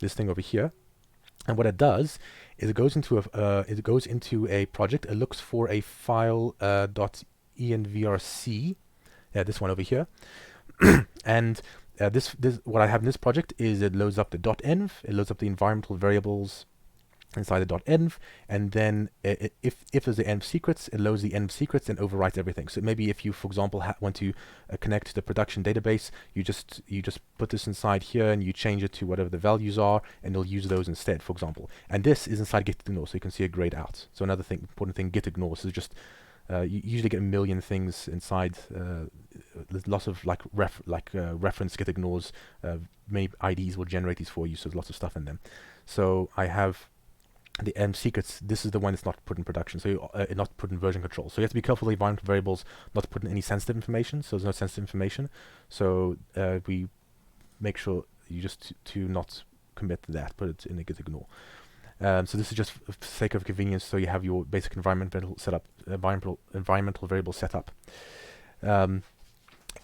this thing over here. And what it does is it goes into a project. It looks for a file .envrc, this one over here, and this what I have in this project is it loads up the .env, it loads up the environmental variables inside the .env, and then if there's the env secrets, it loads the env secrets and overwrites everything. So maybe if you, for example, want to connect to the production database, you just put this inside here and you change it to whatever the values are, and it'll use those instead, for example. And this is inside gitignore, so you can see a grayed out. So another important thing, gitignore, so just you usually get a million things inside. There's lots of reference gitignores. Many IDs will generate these for you, so there's lots of stuff in them. So I have the env secrets. This is the one that's not put in production, so not put in version control. So you have to be careful with the environmental variables, not to put in any sensitive information. So there's no sensitive information. So we make sure you just to not commit that, put it in git ignore. So this is just for the sake of convenience, so you have your basic environmental setup, environmental variable setup. And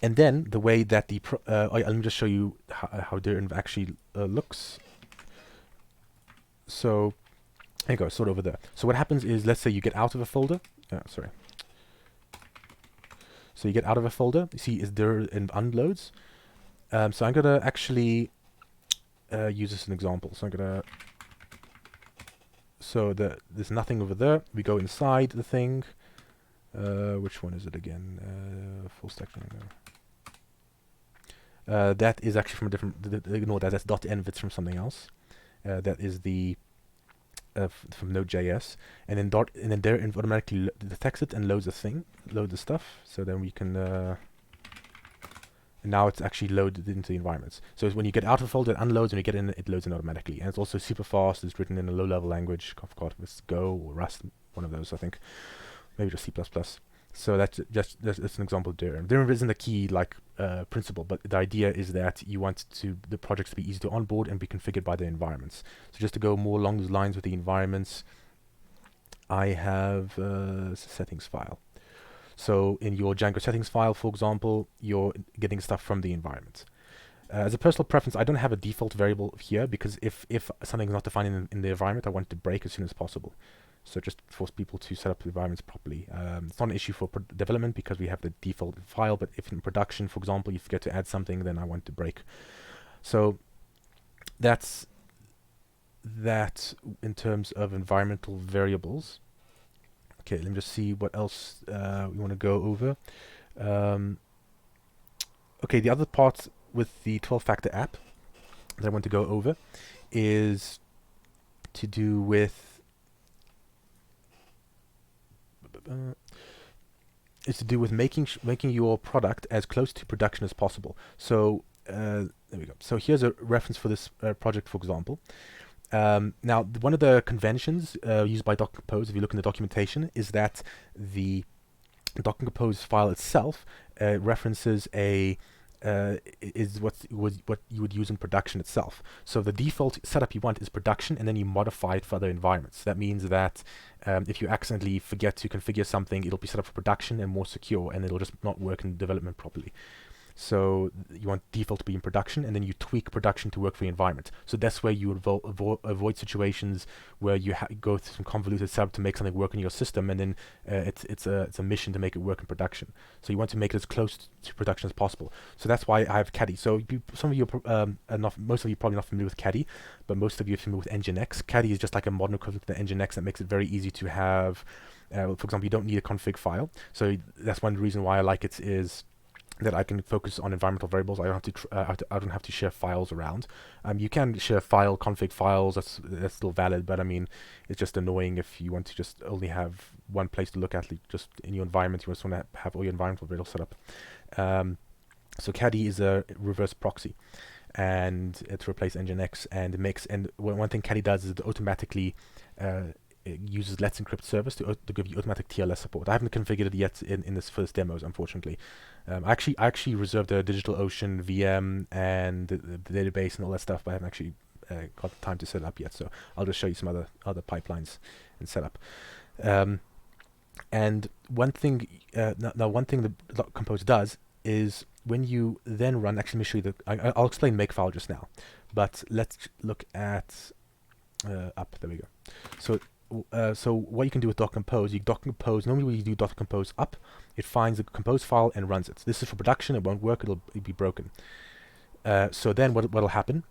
then the way that the let me just show you how dirinv actually looks. So there you go, sort of over there. So what happens is, let's say you get out of a folder. Sorry. So you get out of a folder. You see, is there in unloads? So I'm gonna actually use this as an example. So I'm gonna. So there's nothing over there. We go inside the thing. Which one is it again? Full stack. That is actually from a different. Ignore that. That's .env. It's from something else. That is the from Node.js, and then dirinv automatically detects it and loads the stuff. So then we can. And now it's actually loaded into the environments. So when you get out of a folder, it unloads, and when you get in, it loads in automatically. And it's also super fast. It's written in a low-level language. I forgot if it's Go or Rust, one of those, I think. Maybe just C++. So that's an example of dirinv. Dirinv isn't a key principle, but the idea is that you want the projects to be easy to onboard and be configured by the environments. So just to go more along those lines with the environments, I have a settings file. So in your Django settings file, for example, you're getting stuff from the environment. As a personal preference, I don't have a default variable here, because if something is not defined in the environment, I want it to break as soon as possible. So just force people to set up the environments properly. It's not an issue for development because we have the default file, but if in production, for example, you forget to add something, then I want it to break. So that's that in terms of environmental variables. Okay, let me just see what else we want to go over. Okay, the other part with the 12-factor app that I want to go over is to do with making your product as close to production as possible. So there we go. So here's a reference for this project, for example. Now, one of the conventions used by Docker Compose, if you look in the documentation, is that the Docker Compose file itself references is what you would use in production itself. So the default setup you want is production, and then you modify it for other environments. That means that if you accidentally forget to configure something, it'll be set up for production and more secure, and it'll just not work in development properly. So you want default to be in production, and then you tweak production to work for the environment. So that's where you avoid situations where you go through some convoluted setup to make something work in your system, and then it's a mission to make it work in production. So you want to make it as close to production as possible. So that's why I have Caddy. So some of you most of you are probably not familiar with Caddy, but most of you are familiar with Nginx. Caddy is just like a modern equivalent to Nginx that makes it very easy to have. For example, you don't need a config file. So that's one reason why I like it is that I can focus on environmental variables. I don't have to share files around. You can share config files. That's still valid, but I mean, it's just annoying if you want to just only have one place to look at. Just in your environment, you just want to have all your environmental variables set up. So Caddy is a reverse proxy, and to replace Nginx, and it makes. And one thing Caddy does is it automatically it uses Let's Encrypt service to give you automatic TLS support. I haven't configured it yet in this first demos, unfortunately. I actually reserved a DigitalOcean VM and the database and all that stuff, but I haven't actually got the time to set it up yet. So I'll just show you some other pipelines and setup. And one thing the Compose does is when you then run. Actually, let me show you I'll explain Makefile just now, but let's look at up. There we go. So what you can do with Docker Compose, normally when you do Docker Compose up, it finds the compose file and runs it. This is for production. It won't work. It'll be broken. So then what'll happen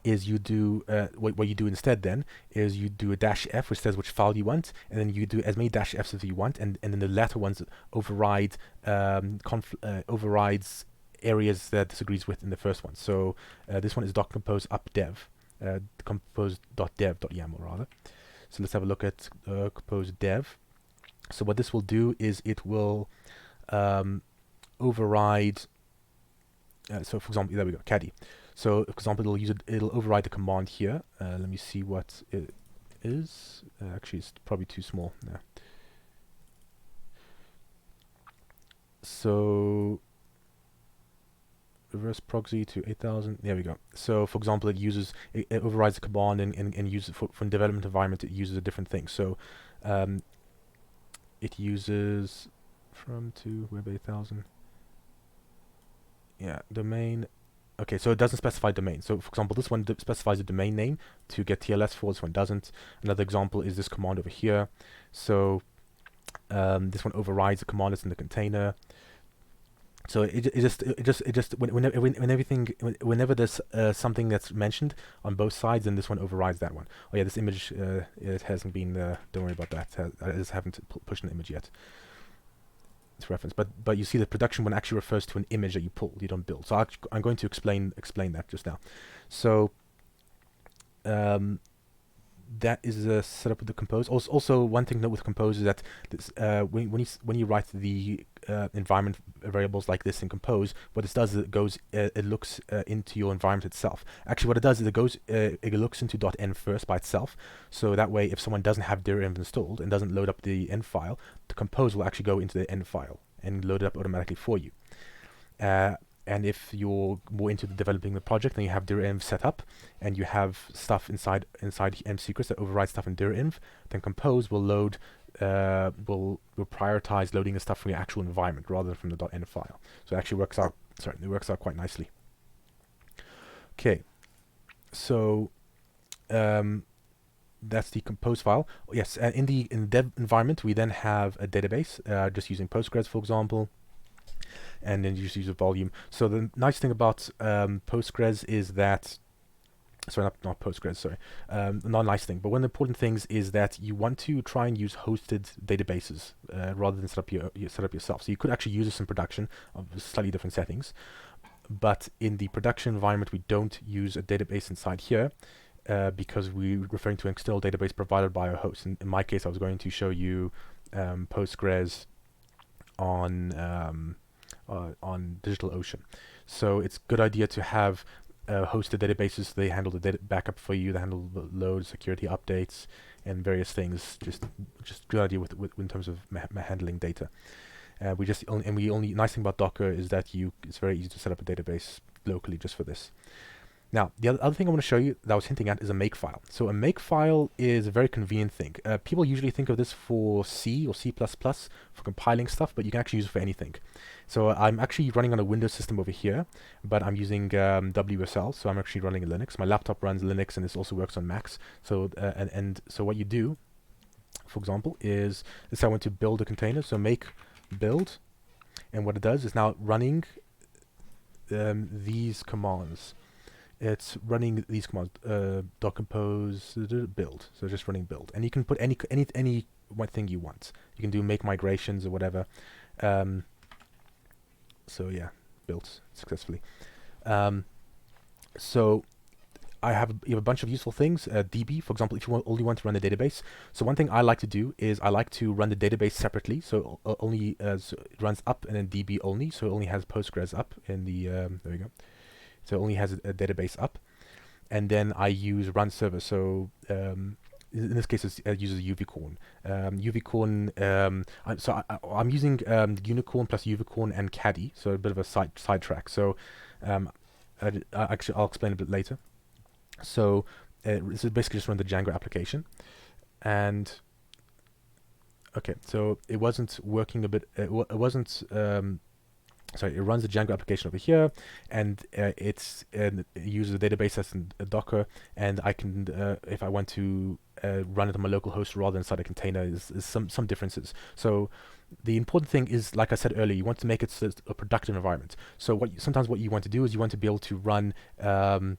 is you do what you do instead then is you do a -f, which says which file you want, and then you do as many -fs as you want, and then the latter ones overrides areas that disagrees with in the first one. So this one is Docker Compose up dev, compose.dev.yaml rather. So let's have a look at compose dev. So what this will do is it will override. So for example, there we go, Caddy. So for example, it'll override the command here. Let me see what it is. Actually, it's probably too small. Yeah. So first proxy to 8000. There we go. So for example, it overrides the command and uses it for development environment. It uses a different thing. So it uses from to web 8000. Yeah, domain. Okay, so it doesn't specify domain. So for example, this one specifies a domain name to get TLS for. This one doesn't. Another example is this command over here. So this one overrides the command that's in the container. So whenever there's something that's mentioned on both sides, then this one overrides that one. Oh yeah, this image it hasn't been. Don't worry about that. I just haven't pushed an image yet. It's reference, but you see the production one actually refers to an image that you pull. You don't build. So I'm going to explain that just now. So that is a setup with the compose. Also, one thing to note with compose is that this, when you write the environment variables like this in compose, what this does is it looks into your environment itself. Actually, what it does is it looks into .env first by itself. So that way, if someone doesn't have dir.env installed and doesn't load up the env file, the compose will actually go into the env file and load it up automatically for you. And if you're more into developing the project and you have dir.env set up and you have stuff inside env secrets that override stuff in dir.env, then compose will load will prioritize loading the stuff from your actual environment rather than from the .env file. So it actually works out. Sorry, it works out quite nicely. Okay, so that's the compose file. Yes, in the dev environment we then have a database just using Postgres, for example. And then you just use a volume. So the nice thing about Postgres is that, sorry, not Postgres, sorry, not a nice thing, but one of the important things is that you want to try and use hosted databases rather than set up yourself. So you could actually use this in production of slightly different settings, but in the production environment we don't use a database inside here because we're referring to an external database provided by a host. In my case, I was going to show you Postgres on DigitalOcean. So it's a good idea to have hosted databases. They handle the data backup for you. They handle the load, security updates, and various things. Just good idea with in terms of handling data. Nice thing about Docker is that it's very easy to set up a database locally just for this. Now, the other thing I want to show you that I was hinting at is a makefile. So a makefile is a very convenient thing. People usually think of this for C or C++ for compiling stuff, but you can actually use it for anything. So I'm actually running on a Windows system over here, but I'm using WSL, so I'm actually running Linux. My laptop runs Linux, and this also works on Macs. So so what you do, for example, is I want to build a container. So make build, and what it does is now running these commands. It's running these commands, .compose build. So just running build, and you can put any one thing you want. You can do make migrations or whatever. So yeah, built successfully. So you have a bunch of useful things. DB, for example, if you only want to run the database. So one thing I like to do is I like to run the database separately. So only so it runs up and then DB only. So it only has Postgres up in the there we go. So it only has a database up, and then I use run server. So in this case, it uses UVcorn. I'm using Unicorn plus UVcorn and Caddy, so a bit of a sidetrack. So actually, I'll explain a bit later. So this is basically just run the Django application, and okay, so it wasn't working a bit. It wasn't. Sorry, it runs the Django application over here, and it uses a database as in Docker, and I can, if I want to run it on my local host rather than inside a container, is some differences. So the important thing is, like I said earlier, you want to make it a productive environment. So sometimes what you want to do is you want to be able to run in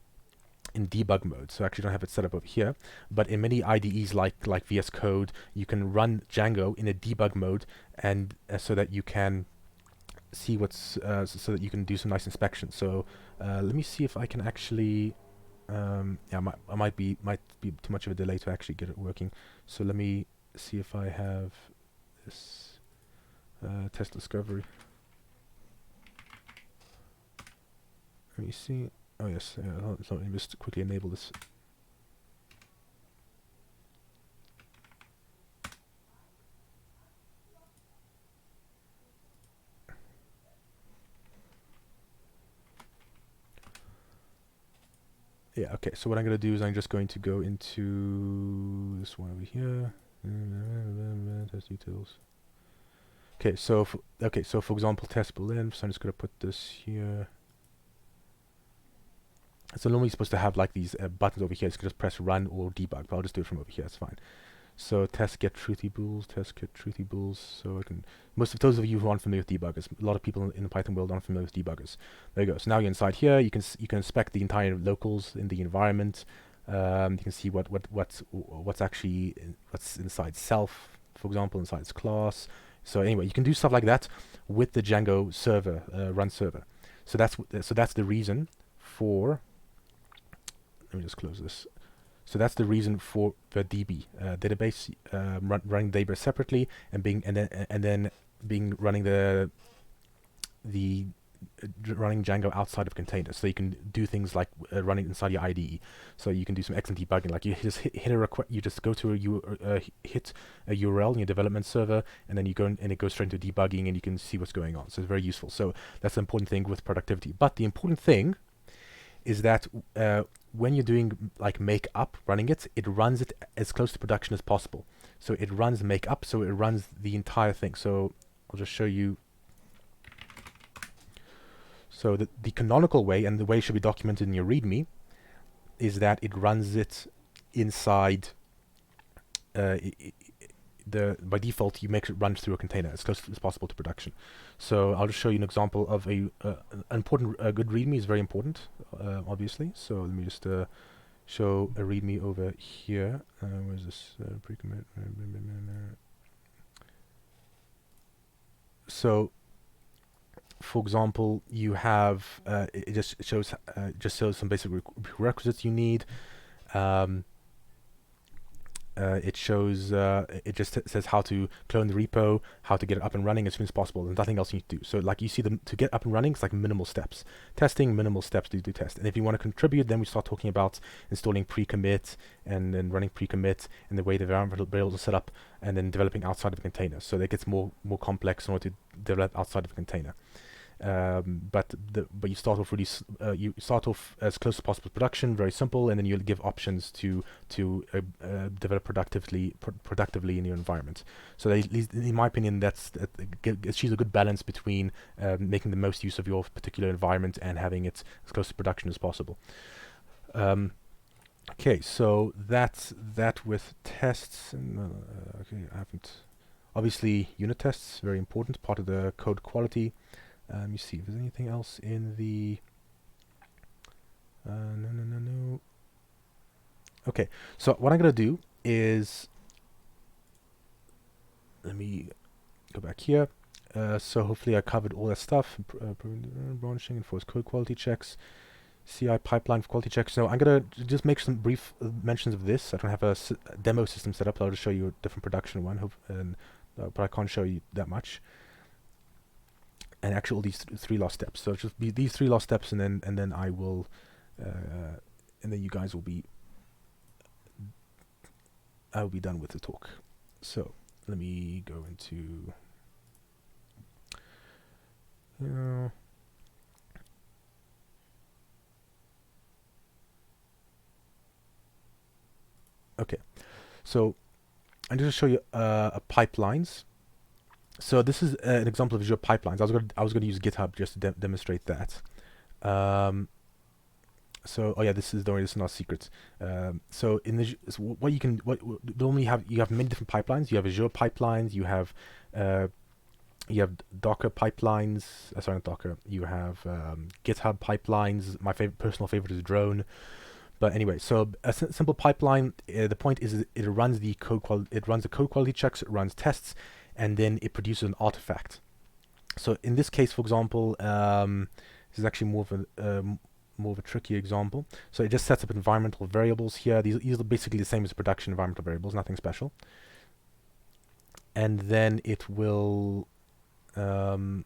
debug mode. So I actually don't have it set up over here, but in many IDEs like VS Code, you can run Django in a debug mode, and so that you can see what's so that you can do some nice inspection. So let me see if I can actually yeah, I might be too much of a delay to actually get it working. So let me see if I have this test discovery. Let me see. Oh yes, so let me just quickly enable this. Yeah, okay, so what I'm going to do is I'm just going to go into this one over here. Test details. Okay, so for example, test boolean. So I'm just going to put this here. So normally you're supposed to have like these buttons over here. You can just press run or debug, but I'll just do it from over here. It's fine. So test get truthy bools, test get truthy bools. So I can, most of those of you who aren't familiar with debuggers, a lot of people in the Python world aren't familiar with debuggers. There you go. So now you're inside here. You can inspect the entire locals in the environment. You can see what's actually what's inside self, for example, inside its class. So anyway, you can do stuff like that with the Django server run server. So that's the reason for. Let me just close this. So that's the reason for the DB database running the database separately and then running running Django outside of containers. So you can do things like running inside your IDE. So you can do some excellent debugging. Like you just hit a request. You just go to hit a URL in your development server, and then you go and it goes straight into debugging, and you can see what's going on. So it's very useful. So that's the important thing with productivity. But the important thing is that when you're doing like make up running it, it runs it as close to production as possible. So it runs make up, so it runs the entire thing. So I'll just show you. So the canonical way, and the way it should be documented in your README, is that it runs it inside by default you make it run through a container as close as possible to production. So I'll just show you an example of a good README is very important, obviously. So let me just show a README over here. Where's this pre-commit? So, for example, you have it just shows some basic prerequisites you need. It shows it just says how to clone the repo, how to get it up and running as soon as possible, and nothing else you need to do. So like you see them to get up and running, it's like minimal steps. Testing, minimal steps to do test. And if you want to contribute, then we start talking about installing pre-commit and then running pre-commit and the way the environmental variables are set up, and then developing outside of a container. So that gets more complex in order to develop outside of a container. But you start off really you start off as close as possible to production, very simple, and then you'll give options to develop productively in your environment. So in my opinion, that achieves a good balance between making the most use of your particular environment and having it as close to production as possible. Okay, so that's that with tests. And, okay, I haven't. Obviously, unit tests, very important, part of the code quality. Let me see if there's anything else in the... No. Okay, so what I'm going to do is... Let me go back here. So hopefully I covered all that stuff. Branching, enforce code quality checks. CI pipeline for quality checks. So I'm going to just make some brief mentions of this. I don't have a demo system set up, so I'll just show you a different production one, but I can't show you that much. And actually all these three last steps. So just be these three last steps, and then I will, and then you guys will be. I will be done with the talk. So let me go into. Okay, so I'm going to show you pipelines. So this is an example of Azure pipelines. I was going to use GitHub just to demonstrate that. So this is not a secret. So in the normally you have many different pipelines. You have Azure pipelines. You have Docker pipelines. Sorry, not Docker. You have GitHub pipelines. My personal favorite is Drone. But anyway, so a simple pipeline. The point is it runs the code quality checks. It runs tests. And then it produces an artifact. So in this case, for example, this is actually more of a tricky example. So it just sets up environmental variables here. These are basically the same as production environmental variables, nothing special. And then it will, and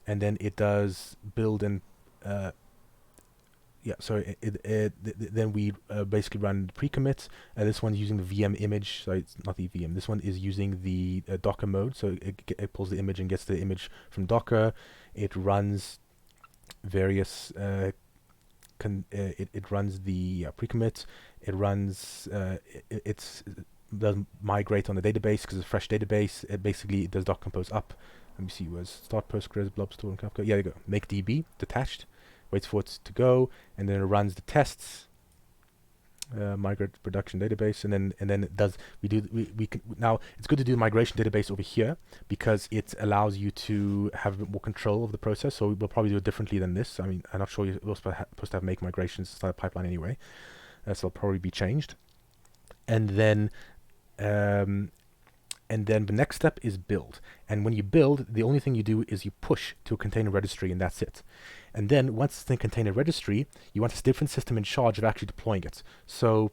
then it does build and then we basically run pre-commit. This one's using the VM image, so it's not the VM. This one is using the Docker mode, so it pulls the image and gets the image from Docker. It runs various it runs the pre-commit. It runs it does migrate on the database because it's a fresh database. It does compose up. Let me see, where's start Postgres, blob store, and Kafka. Yeah, there you go. Make DB detached, waits for it to go, and then it runs the tests. Migrate production database, and then it does. We can now. It's good to do the migration database over here because it allows you to have a bit more control of the process. So we'll probably do it differently than this. I mean, I'm not sure you're supposed to have make migrations inside the pipeline anyway. So it'll probably be changed, and then the next step is build. And when you build, the only thing you do is you push to a container registry, and that's it. And then once it's in container registry, you want a different system in charge of actually deploying it. So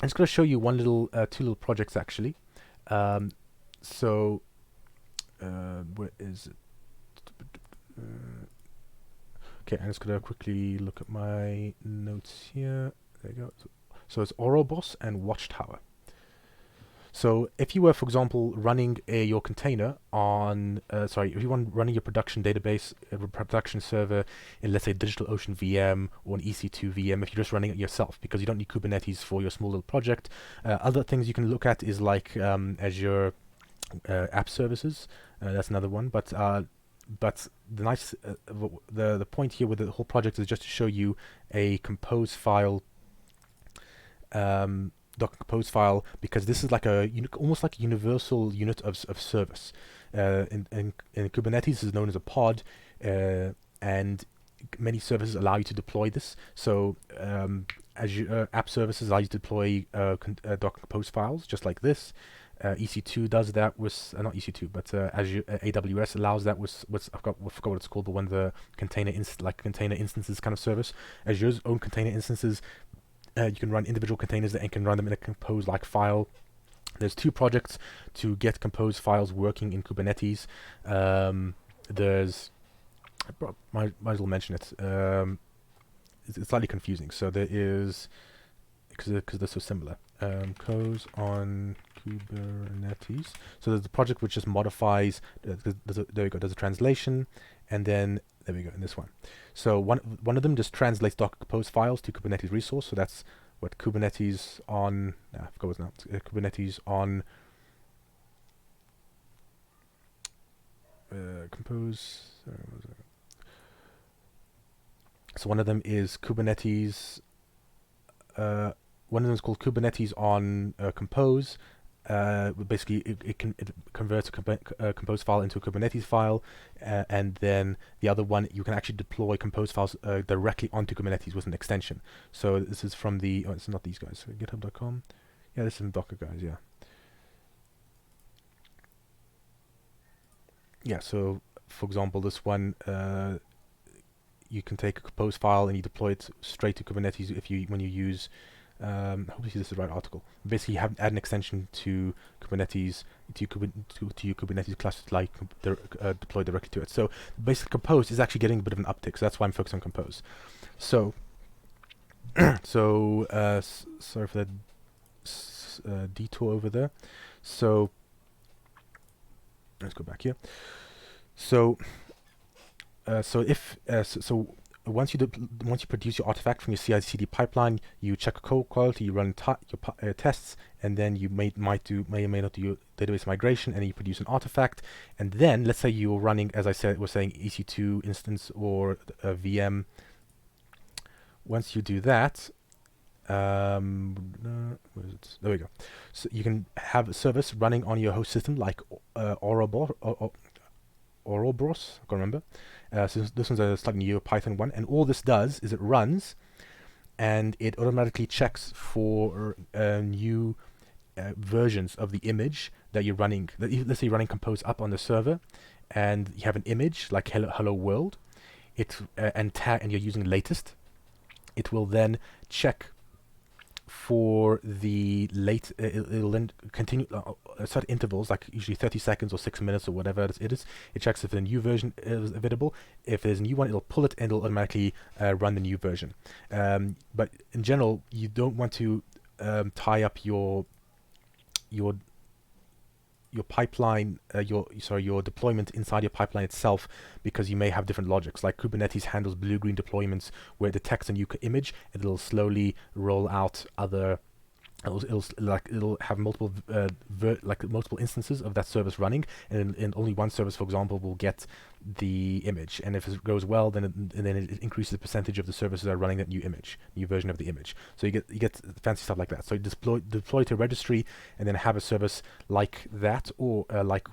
I'm just going to show you two little projects actually. Where is it? Okay, I'm just going to quickly look at my notes here. There you go. So it's Ouroboros and Watchtower. So if you were, for example, running your container on, if you want running your production database, production server in, let's say, DigitalOcean VM or an EC2 VM, if you're just running it yourself, because you don't need Kubernetes for your small little project. Other things you can look at is like Azure App Services. That's another one. But the nice, the point here with the whole project is just to show you a compose file. Docker compose file, because this is like almost like a universal unit of service. In Kubernetes is known as a pod, and many services allow you to deploy this. So Azure App Services allow you to deploy Docker compose files just like this. EC2 does that with not EC2, but Azure AWS allows that with I forgot what it's called, but one of the container instances kind of service. Azure's own container instances. You can run individual containers and can run them in a compose-like file. There's two projects to get compose files working in Kubernetes. Might as well mention it. It's slightly confusing. So there is, because they're so similar. Compose on Kubernetes. So there's the project which just modifies. There you go. There's a translation, and then there we go in this one. So one of them just translates Docker compose files to Kubernetes resource. So that's what Kubernetes on. I forgot what's now. Kubernetes on compose. So one of them is Kubernetes. One of them is called Kubernetes on Compose. Basically, it converts a compose file into a Kubernetes file, and then the other one, you can actually deploy compose files directly onto Kubernetes with an extension. So this is from the, it's not these guys, github.com. Yeah, this is from Docker guys, yeah. Yeah, so for example, this one, you can take a compose file and you deploy it straight to Kubernetes when you use. Hopefully this is the right article. Basically, you add an extension to Kubernetes to your Kubernetes cluster, like deploy directly to it. So basically, Compose is actually getting a bit of an uptick. So that's why I'm focused on Compose. So, sorry for that detour over there. So let's go back here. So, once you produce your artifact from your CI/CD pipeline, you check code quality, you run your tests, and then you may or may not do your database migration, and then you produce an artifact. And then let's say you're running, as I said, we're saying EC2 instance or a VM. Once you do that, where is it? There we go. So you can have a service running on your host system like Ouroboros. I can't remember. So this one's a slightly newer Python one, and all this does is it runs, and it automatically checks for new versions of the image that you're running. Let's say you're running Compose up on the server, and you have an image like Hello World. And you're using latest. It will then check for the it'll then continue certain intervals, like usually 30 seconds or 6 minutes or whatever it is. It checks if the new version is available. If there's a new one, it'll pull it and it'll automatically run the new version. But in general, you don't want to tie up your your pipeline, your deployment inside your pipeline itself, because you may have different logics. Like Kubernetes handles blue-green deployments where it detects a new image, and it'll slowly roll out other. It'll have multiple multiple instances of that service running, and only one service, for example, will get the image. And if it goes well, then it increases the percentage of the services that are running that new version of the image. So you get fancy stuff like that. So you deploy to a registry, and then have a service like that, or like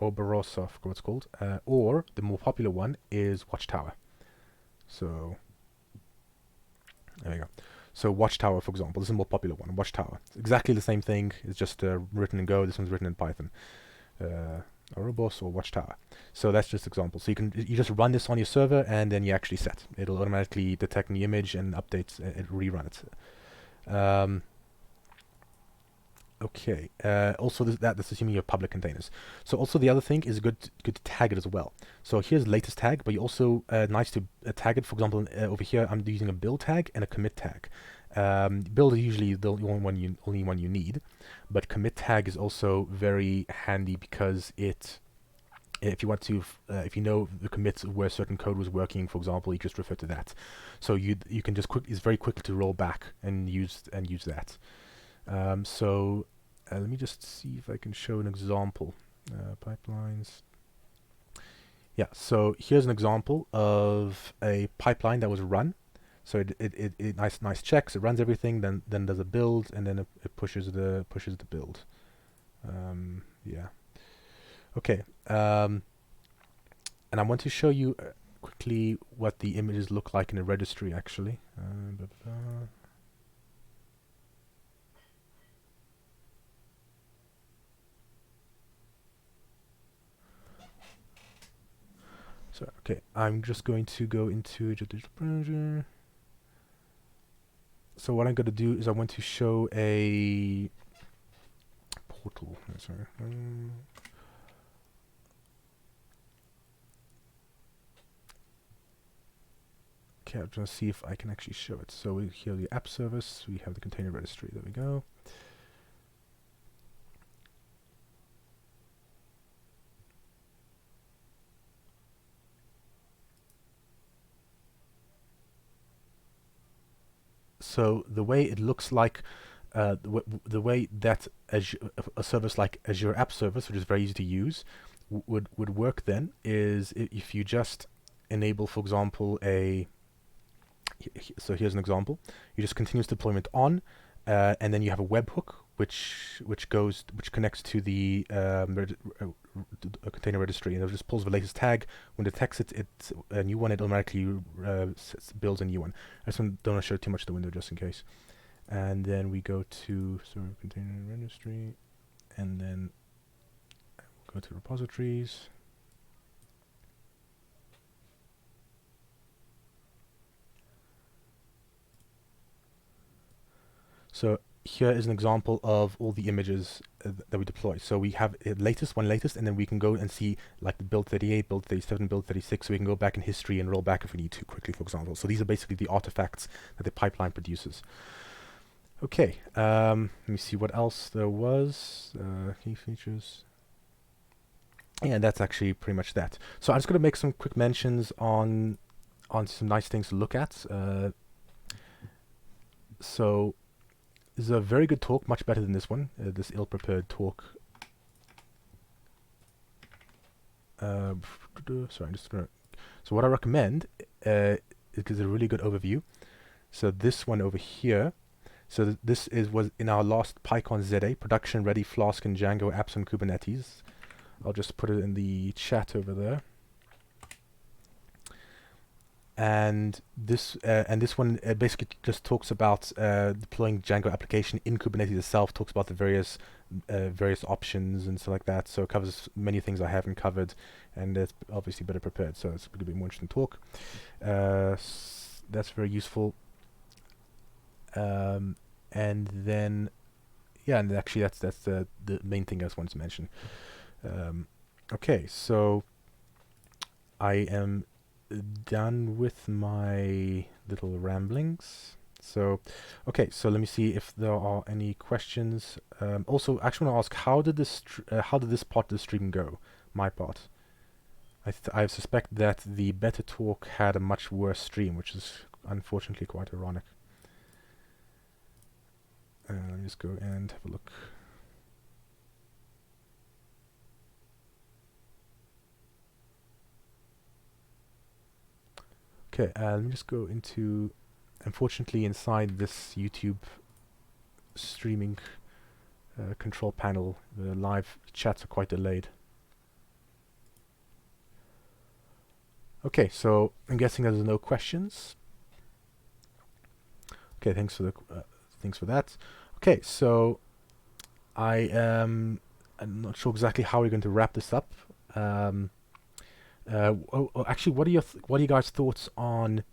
Oberos, I forgot what it's called, or the more popular one is Watchtower. So there you go. So Watchtower, for example, this is a more popular one. Watchtower, it's exactly the same thing. It's just written in Go. This one's written in Python. Orobos or Watchtower. So that's just example. So you just run this on your server, and then you actually set. It'll automatically detect the image and update it, rerun it. Okay. Also, that's assuming you have public containers. So also the other thing is good to tag it as well. So here's the latest tag, but you also nice to tag it. For example, over here I'm using a build tag and a commit tag. Build is usually the only one you need, but commit tag is also very handy because if you want to, if you know the commits where certain code was working, for example, you just refer to that. So you can just it's very quick to roll back and use that. So let me just see if I can show an example. Pipelines. Yeah, so here's an example of a pipeline that was run. So it nice checks, it runs everything, then does a build, and then it pushes the build. Yeah. Okay. And I want to show you quickly what the images look like in a registry, actually. So, okay, I'm just going to go into digital browser. So what I'm going to do is I want to show a portal. Sorry. Okay, I'm going to see if I can actually show it. So we here the app service, we have the container registry. There we go. So the way it looks like, the way that a service like Azure App Service, which is very easy to use, would work then is if you just enable, for example, so here's an example. You just continuous deployment on, and then you have a webhook which connects to the container registry, and it just pulls the latest tag. When it detects it's a new one, it automatically builds a new one. I just don't want to show too much of the window just in case. And then we go to container registry, and then go to repositories. So here is an example of all the images that we deploy. So we have latest, and then we can go and see like the build 38, build 37, build 36, so we can go back in history and roll back if we need to quickly, for example. So these are basically the artifacts that the pipeline produces. Okay, let me see what else there was. Key features. Yeah, that's actually pretty much that. So I'm just going to make some quick mentions on some nice things to look at. So this is a very good talk, much better than this one, this ill-prepared talk. Sorry, I'm just gonna. So what I recommend is a really good overview. So this one over here. So this was in our last PyConZA JHB, production ready Flask and Django apps on Kubernetes. I'll just put it in the chat over there. And this one basically just talks about deploying Django application in Kubernetes itself. Talks about the various options and stuff like that. So it covers many things I haven't covered, and it's obviously better prepared. So it's going to be a more interesting talk. That's very useful. And then, yeah, and actually that's the main thing I just wanted to mention. Okay, so I am done with my little ramblings. So, okay, so let me see if there are any questions. Also, I actually want to ask, how did this part of the stream go? My part. I suspect that the beta talk had a much worse stream, which is unfortunately quite ironic. Let me just go and have a look. Okay, let me just go into, unfortunately inside this YouTube streaming control panel, the live chats are quite delayed. Okay, so I'm guessing there's no questions. Okay, thanks for that. Okay, so I'm not sure exactly how we're going to wrap this up. Actually, what are you guys' thoughts on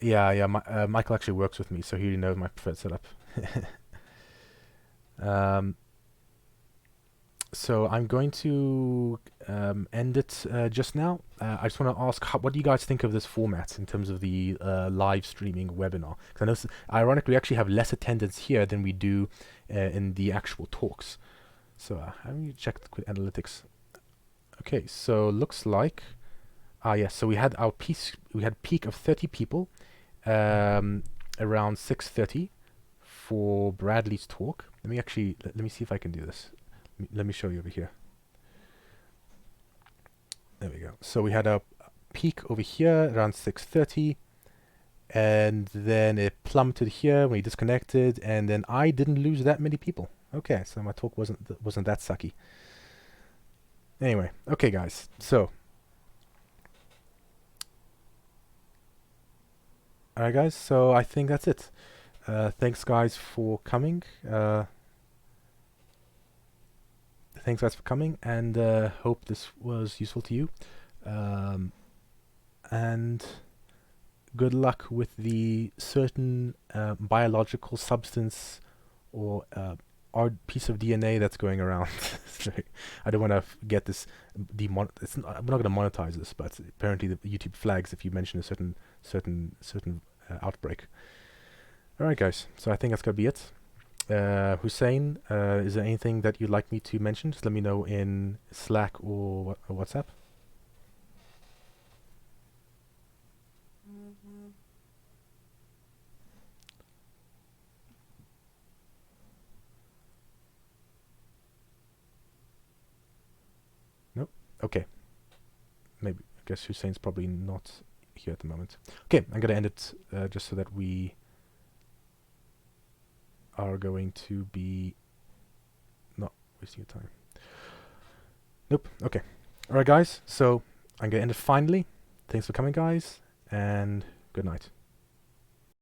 yeah, Michael actually works with me, so he knows my preferred setup. So I'm going to end it just now. I just want to ask, what do you guys think of this format in terms of the live streaming webinar? Because I know, ironically, we actually have less attendance here than we do in the actual talks. So let me check the quick analytics. Okay, so looks like, yes. So we had peak of 30 people around 6:30 for Bradley's talk. Let me see if I can do this. Let me show you over here. There we go. So we had a peak over here around 6:30, and then it plummeted here when we disconnected, and then I didn't lose that many people. Okay, so my talk wasn't that sucky. Anyway, okay guys, so alright guys, so I think that's it. Thanks guys for coming. Thanks guys for coming, and hope this was useful to you. And good luck with the certain biological substance or piece of DNA that's going around. I don't want to get this I'm not going to monetize this, but apparently the YouTube flags if you mention a certain outbreak. All right, guys. So I think that's gonna be it. Hussein, is there anything that you'd like me to mention? Just let me know in Slack or WhatsApp. Nope. Okay. Maybe. I guess Hussein's probably not here at the moment. Okay, I'm gonna end it just so that we are going to be not wasting your time. Nope. Okay. Alright guys, so I'm gonna end it finally. Thanks for coming guys, and good night.